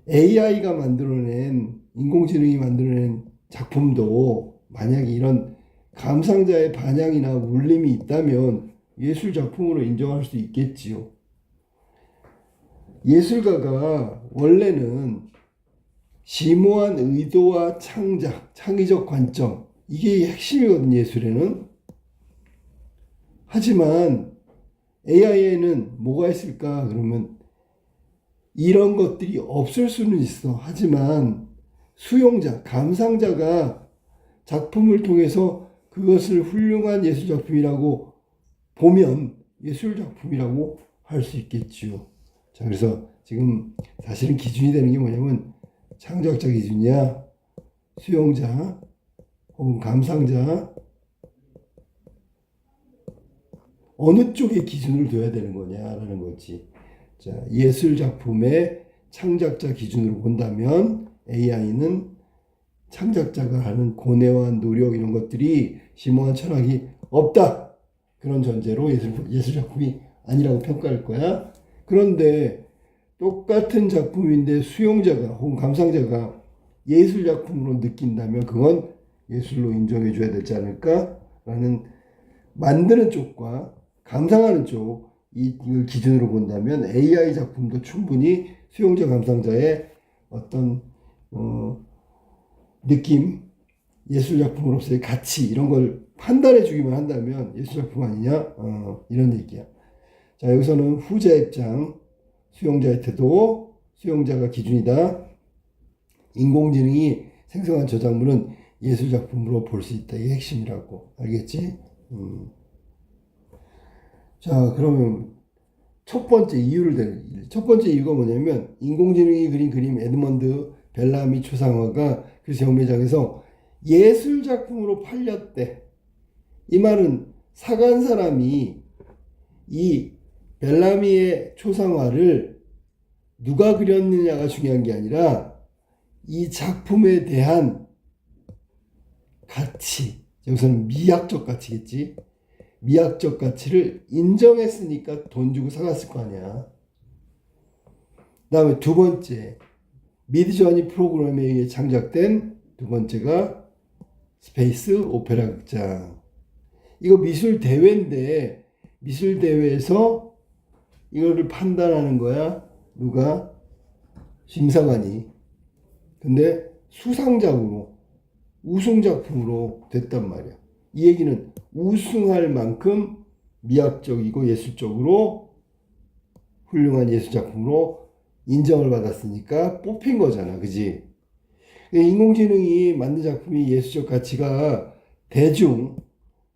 AI가 만들어낸, 인공지능이 만들어낸 작품도 만약에 이런 감상자의 반향이나 울림이 있다면 예술 작품으로 인정할 수 있겠지요. 예술가가 원래는 심오한 의도와 창의적 관점, 이게 핵심이거든, 예술에는. 하지만 AI에는 뭐가 있을까? 그러면 이런 것들이 없을 수는 있어. 하지만 수용자, 감상자가 작품을 통해서 그것을 훌륭한 예술 작품이라고 보면 예술 작품이라고 할 수 있겠지요. 자, 그래서 지금 사실은 기준이 되는 게 뭐냐면 창작자 기준이야, 수용자 혹은 감상자, 어느 쪽에 기준을 둬야 되는 거냐라는 거지. 자, 예술 작품의 창작자 기준으로 본다면 AI는 창작자가 하는 고뇌와 노력 이런 것들이 심오한 철학이 없다, 그런 전제로 예술 작품이 아니라고 평가할 거야. 그런데 똑같은 작품인데 수용자가 혹은 감상자가 예술 작품으로 느낀다면 그건 예술로 인정해 줘야 되지 않을까라는, 만드는 쪽과 감상하는 쪽, 이걸 기준으로 본다면 AI 작품도 충분히 수용자 감상자의 어떤 느낌, 예술 작품으로서의 가치 이런 걸 판단해 주기만 한다면 예술 작품 아니냐, 이런 얘기야. 자, 여기서는 후자 입장, 수용자의 태도, 수용자가 기준이다. 인공지능이 생성한 저 작물은 예술 작품으로 볼 수 있다. 이게 핵심이라고. 알겠지? 자, 그러면 첫 번째 이유가 뭐냐면 인공지능이 그린 그림 에드먼드 벨라미 초상화가 그 경매장에서 예술 작품으로 팔렸대. 이 말은 사간 사람이 이 벨라미의 초상화를 누가 그렸느냐가 중요한 게 아니라 이 작품에 대한 가치, 여기서는 미학적 가치겠지. 미학적 가치를 인정했으니까 돈 주고 사갔을 거 아니야. 그 다음에 두 번째, 미드저니 프로그램에 의해 창작된 두 번째가 스페이스 오페라 극장. 이거 미술 대회인데 미술 대회에서 이거를 판단하는 거야. 누가? 심사관이. 근데 수상작으로, 우승작품으로 됐단 말이야. 이 얘기는 우승할 만큼 미학적이고 예술적으로 훌륭한 예술작품으로 인정을 받았으니까 뽑힌 거잖아. 그지? 인공지능이 만든 작품이 예술적 가치가 대중,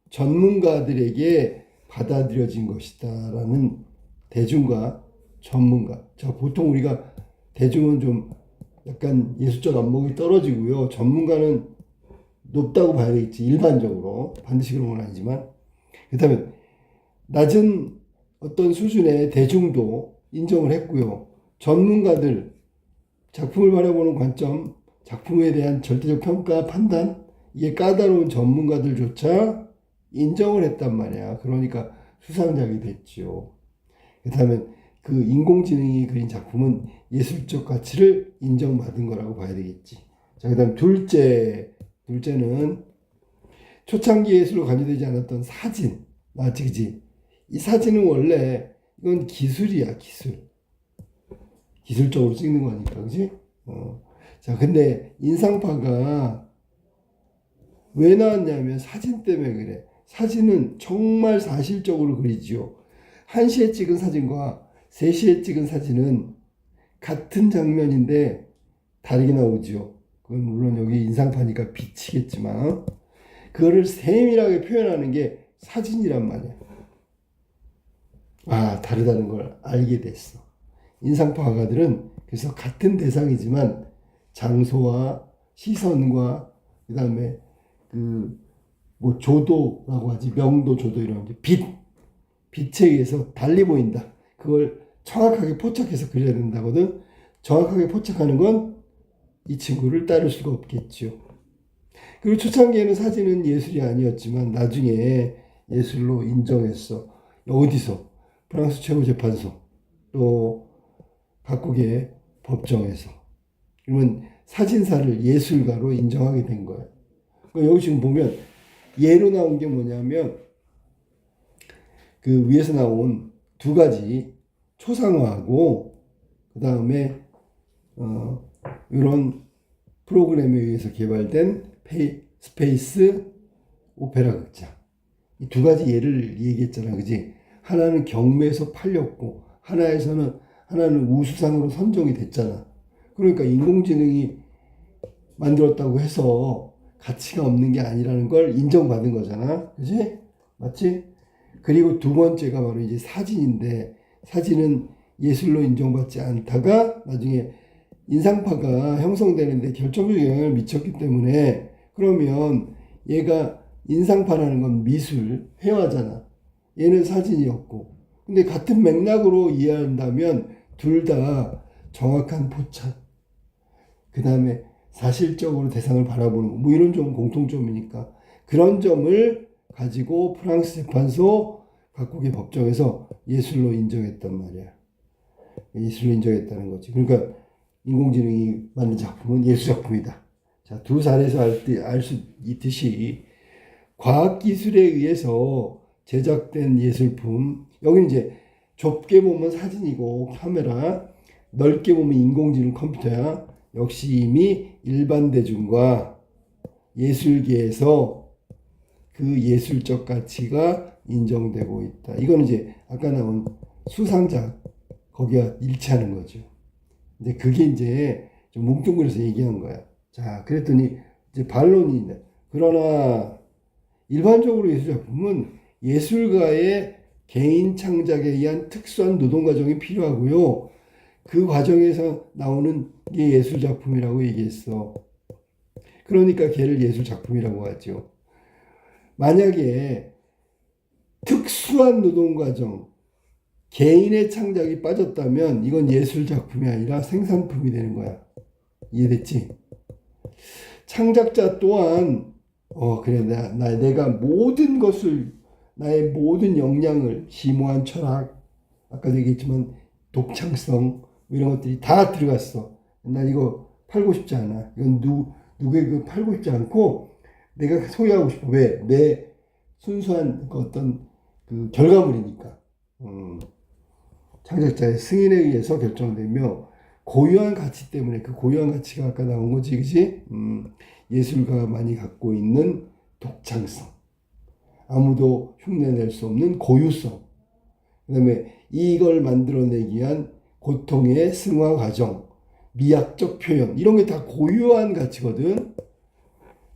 전문가들에게 받아들여진 것이다 라는, 대중과 전문가. 자, 보통 우리가 대중은 좀 약간 예술적 안목이 떨어지고요. 전문가는 높다고 봐야 되겠지. 일반적으로. 반드시 그런 건 아니지만. 그렇다면 낮은 어떤 수준의 대중도 인정을 했고요. 전문가들, 작품을 바라보는 관점, 작품에 대한 절대적 평가, 판단, 이게 까다로운 전문가들조차 인정을 했단 말이야. 그러니까 수상작이 됐죠. 그렇다면 그 인공지능이 그린 작품은 예술적 가치를 인정받은 거라고 봐야 되겠지. 자, 그 다음 둘째는 초창기 예술로 간주되지 않았던 사진. 맞지, 그지? 이 사진은 원래 이건 기술이야, 기술. 기술적으로 찍는 거니까, 그지? 자, 근데 인상파가 왜 나왔냐면 사진 때문에 그래. 사진은 정말 사실적으로 그리지요. 1시에 찍은 사진과 3시에 찍은 사진은 같은 장면인데 다르게 나오지요. 그건 물론 여기 인상파니까 비치겠지만 그거를 세밀하게 표현하는 게 사진이란 말이야. 아, 다르다는 걸 알게 됐어. 인상파 화가들은 그래서 같은 대상이지만 장소와 시선과 그 다음에 뭐 조도라고 하지, 명도, 조도 이런 빛에 의해서 달리 보인다. 그걸 정확하게 포착해서 그려야 된다거든. 정확하게 포착하는 건 이 친구를 따를 수가 없겠죠. 그리고 초창기에는 사진은 예술이 아니었지만 나중에 예술로 인정했어. 어디서? 프랑스 최고재판소, 또 각국의 법정에서. 그러면 사진사를 예술가로 인정하게 된 거예요. 여기 지금 보면 예로 나온 게 뭐냐면 그 위에서 나온 두 가지 초상화하고 그 다음에 이런 프로그램에 의해서 개발된 스페이스 오페라 극장. 이 두 가지 예를 얘기했잖아, 그지? 하나는 경매에서 팔렸고 하나는 우수상으로 선정이 됐잖아. 그러니까 인공지능이 만들었다고 해서 가치가 없는 게 아니라는 걸 인정받은 거잖아, 그지? 맞지? 그리고 두 번째가 바로 이제 사진인데, 사진은 예술로 인정받지 않다가 나중에 인상파가 형성되는데 결정적 영향을 미쳤기 때문에, 그러면 얘가 인상파라는 건 미술, 회화잖아. 얘는 사진이었고. 근데 같은 맥락으로 이해한다면 둘 다 정확한 포착, 그 다음에 사실적으로 대상을 바라보는 거, 뭐 이런 좀 공통점이니까 그런 점을 가지고 프랑스 재판소 각국의 법정에서 예술로 인정했단 말이야. 예술로 인정했다는 거지. 그러니까 인공지능이 만든 작품은 예술작품이다. 자, 두 사례에서 알 수 있듯이 과학기술에 의해서 제작된 예술품, 여기는 이제 좁게 보면 사진이고 카메라, 넓게 보면 인공지능 컴퓨터야. 역시 이미 일반 대중과 예술계에서 그 예술적 가치가 인정되고 있다. 이건 이제 아까 나온 수상작 거기와 일치하는 거죠. 근데 그게 이제 좀 뭉뚱그려서 얘기한 거야. 자, 그랬더니 이제 반론이 있네. 그러나 일반적으로 예술작품은 예술가의 개인 창작에 의한 특수한 노동 과정이 필요하고요. 그 과정에서 나오는 게 예술작품이라고 얘기했어. 그러니까 걔를 예술작품이라고 하죠. 만약에 특수한 노동 과정, 개인의 창작이 빠졌다면 이건 예술작품이 아니라 생산품이 되는 거야. 이해됐지? 창작자 또한 그래, 내가 모든 것을, 나의 모든 역량을, 심오한 철학, 아까도 얘기했지만 독창성, 이런 것들이 다 들어갔어. 난 이거 팔고 싶지 않아. 이건 누구에게 팔고 싶지 않고 내가 소유하고 싶어. 왜? 내 순수한 어떤 그 결과물이니까. 창작자의 승인에 의해서 결정되며 고유한 가치 때문에, 그 고유한 가치가 아까 나온 거지, 그지? 예술가가 많이 갖고 있는 독창성, 아무도 흉내낼 수 없는 고유성, 그 다음에 이걸 만들어내기 위한 고통의 승화 과정, 미학적 표현, 이런 게 다 고유한 가치거든.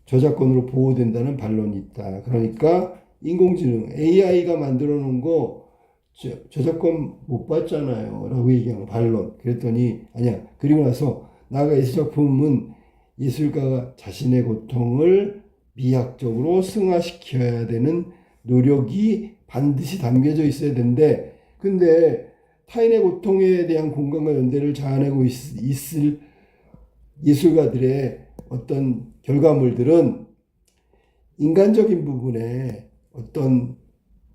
저작권으로 보호된다는 반론이 있다. 그러니까 인공지능, AI가 만들어 놓은 거 저작권 못 받잖아요 라고 얘기한 반론. 그랬더니 아니야. 그리고 나서 나아가 예술작품은 예술가가 자신의 고통을 미학적으로 승화시켜야 되는 노력이 반드시 담겨져 있어야 되는데, 근데 타인의 고통에 대한 공감과 연대를 자아내고 있을 예술가들의 어떤 결과물들은 인간적인 부분에 어떤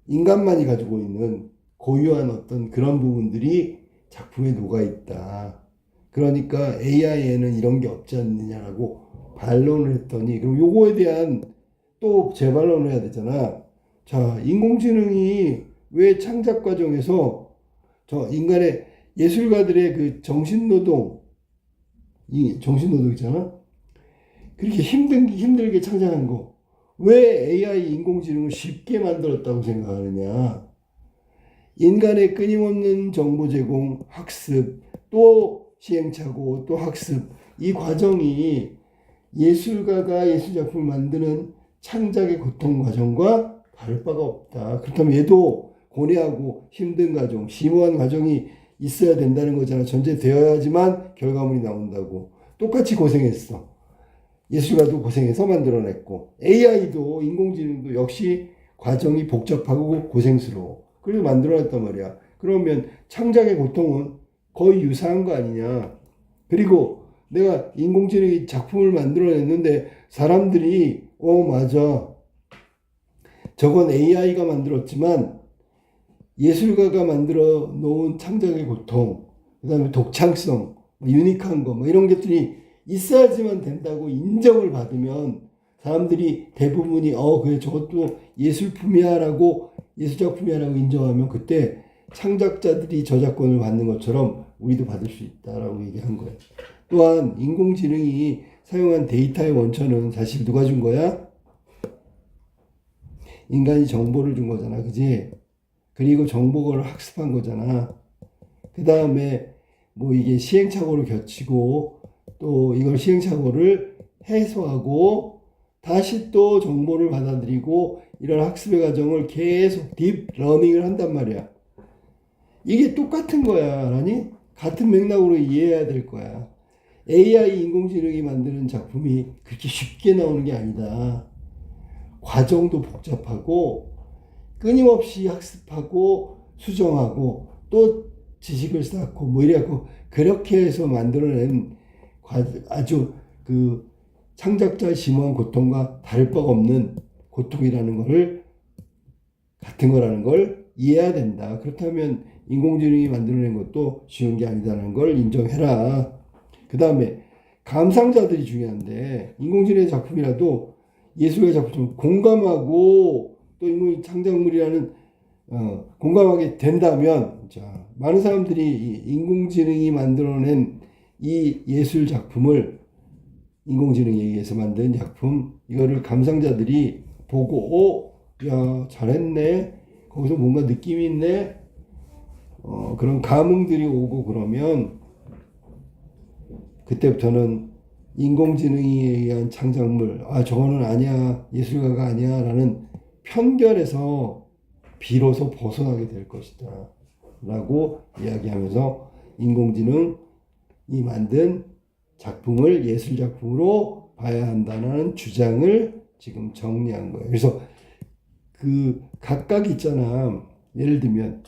인간만이 가지고 있는 고유한 어떤 그런 부분들이 작품에 녹아있다. 그러니까 AI에는 이런 게 없지 않느냐라고 반론을 했더니, 그럼 요거에 대한 또 재반론을 해야 되잖아. 자, 인공지능이 왜 창작 과정에서 저 인간의 예술가들의 그 정신노동, 이 정신노동 있잖아. 그렇게 힘들게 창작한 거. 왜 AI 인공지능을 쉽게 만들었다고 생각하느냐? 인간의 끊임없는 정보 제공, 학습, 또 시행착오, 또 학습. 이 과정이 예술가가 예술작품을 만드는 창작의 고통 과정과 다를 바가 없다. 그렇다면 얘도 고뇌하고 힘든 과정, 심오한 과정이 있어야 된다는 거잖아. 전제되어야지만 결과물이 나온다고. 똑같이 고생했어. 예술가도 고생해서 만들어냈고 AI도 인공지능도 역시 과정이 복잡하고 고생스러워. 그래서 만들어냈단 말이야. 그러면 창작의 고통은 거의 유사한 거 아니냐. 그리고 내가 인공지능이 작품을 만들어냈는데 사람들이 맞아. 저건 AI가 만들었지만 예술가가 만들어 놓은 창작의 고통, 그 다음에 독창성, 유니크한 거, 이런 것들이 있어야지만 된다고 인정을 받으면 사람들이 대부분이 그래 저것도 예술품이야라고 예술작품이야라고 인정하면 그때 창작자들이 저작권을 받는 것처럼 우리도 받을 수 있다라고 얘기한 거예요. 또한 인공지능이 사용한 데이터의 원천은 사실 누가 준 거야? 인간이 정보를 준 거잖아, 그지? 그리고 정보를 학습한 거잖아. 그 다음에 이게 시행착오를 겪고 또 이걸 시행착오를 해소하고 다시 또 정보를 받아들이고 이런 학습의 과정을 계속 딥러닝을 한단 말이야. 이게 똑같은 거야, 라니? 같은 맥락으로 이해해야 될 거야. AI 인공지능이 만드는 작품이 그렇게 쉽게 나오는 게 아니다. 과정도 복잡하고 끊임없이 학습하고 수정하고 또 지식을 쌓고 이래갖고 그렇게 해서 만들어낸 아주 그 창작자의 심오한 고통과 다를 바가 없는 고통이라는 것을 같은 거라는 걸 이해해야 된다. 그렇다면 인공지능이 만들어낸 것도 쉬운 게 아니다라는 걸 인정해라. 그 다음에 감상자들이 중요한데 인공지능의 작품이라도 예술의 작품을 공감하고 또 인공 창작물이라는 공감하게 된다면 자 많은 사람들이 인공지능이 만들어낸 이 예술 작품을 인공지능에 의해서 만든 작품 이거를 감상자들이 보고 야 잘했네 거기서 뭔가 느낌이 있네 그런 감흥들이 오고 그러면 그때부터는 인공지능에 의한 창작물 저거는 아니야 예술가가 아니야 라는 편견에서 비로소 벗어나게 될 것이다 라고 이야기하면서 인공지능이 만든 작품을 예술작품으로 봐야 한다는 주장을 지금 정리한 거예요. 그래서 그 각각 있잖아. 예를 들면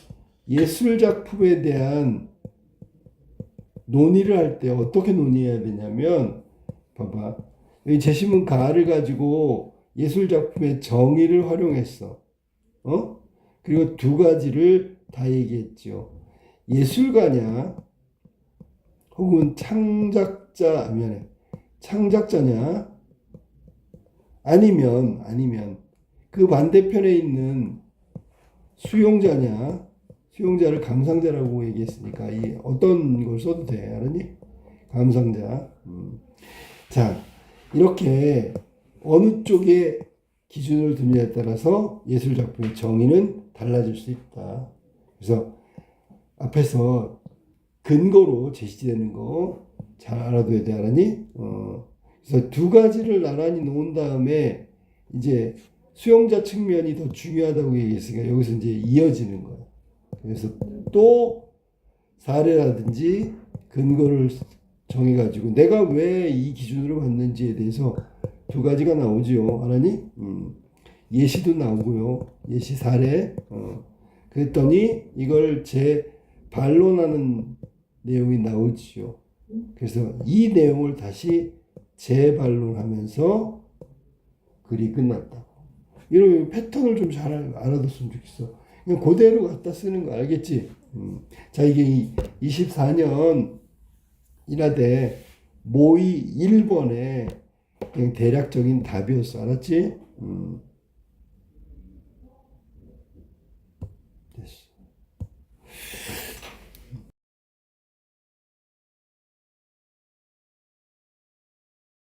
예술작품에 대한 논의를 할 때 어떻게 논의해야 되냐면 봐봐. 여기 제시문 가를 가지고 예술작품의 정의를 활용했어. 그리고 두 가지를 다 얘기했죠. 예술가냐 혹은 창작자냐 아니면 그 반대편에 있는 수용자를 감상자라고 얘기했으니까 이 어떤 걸 써도 돼 알았니? 감상자. 자 이렇게 어느 쪽에 기준을 두느냐에 따라서 예술작품의 정의는 달라질 수 있다. 그래서 앞에서 근거로 제시되는 거 잘 알아둬야 돼 알았니? 그래서 두 가지를 나란히 놓은 다음에 이제 수용자 측면이 더 중요하다고 얘기했으니까 여기서 이제 이어지는 거야. 그래서 또 사례라든지 근거를 정해가지고 내가 왜 이 기준으로 봤는지에 대해서 두 가지가 나오죠. 알았니? 예시도 나오고요. 예시 사례. 그랬더니 이걸 재반론하는 내용이 나오지요. 그래서 이 내용을 다시 재반론하면서 글이 끝났다. 이런 패턴을 좀 잘 알아뒀으면 좋겠어. 그냥 그대로 갖다 쓰는 거 알겠지? 자 이게 24년 이라대 모의 1번의 그냥 대략적인 답이었어. 알았지?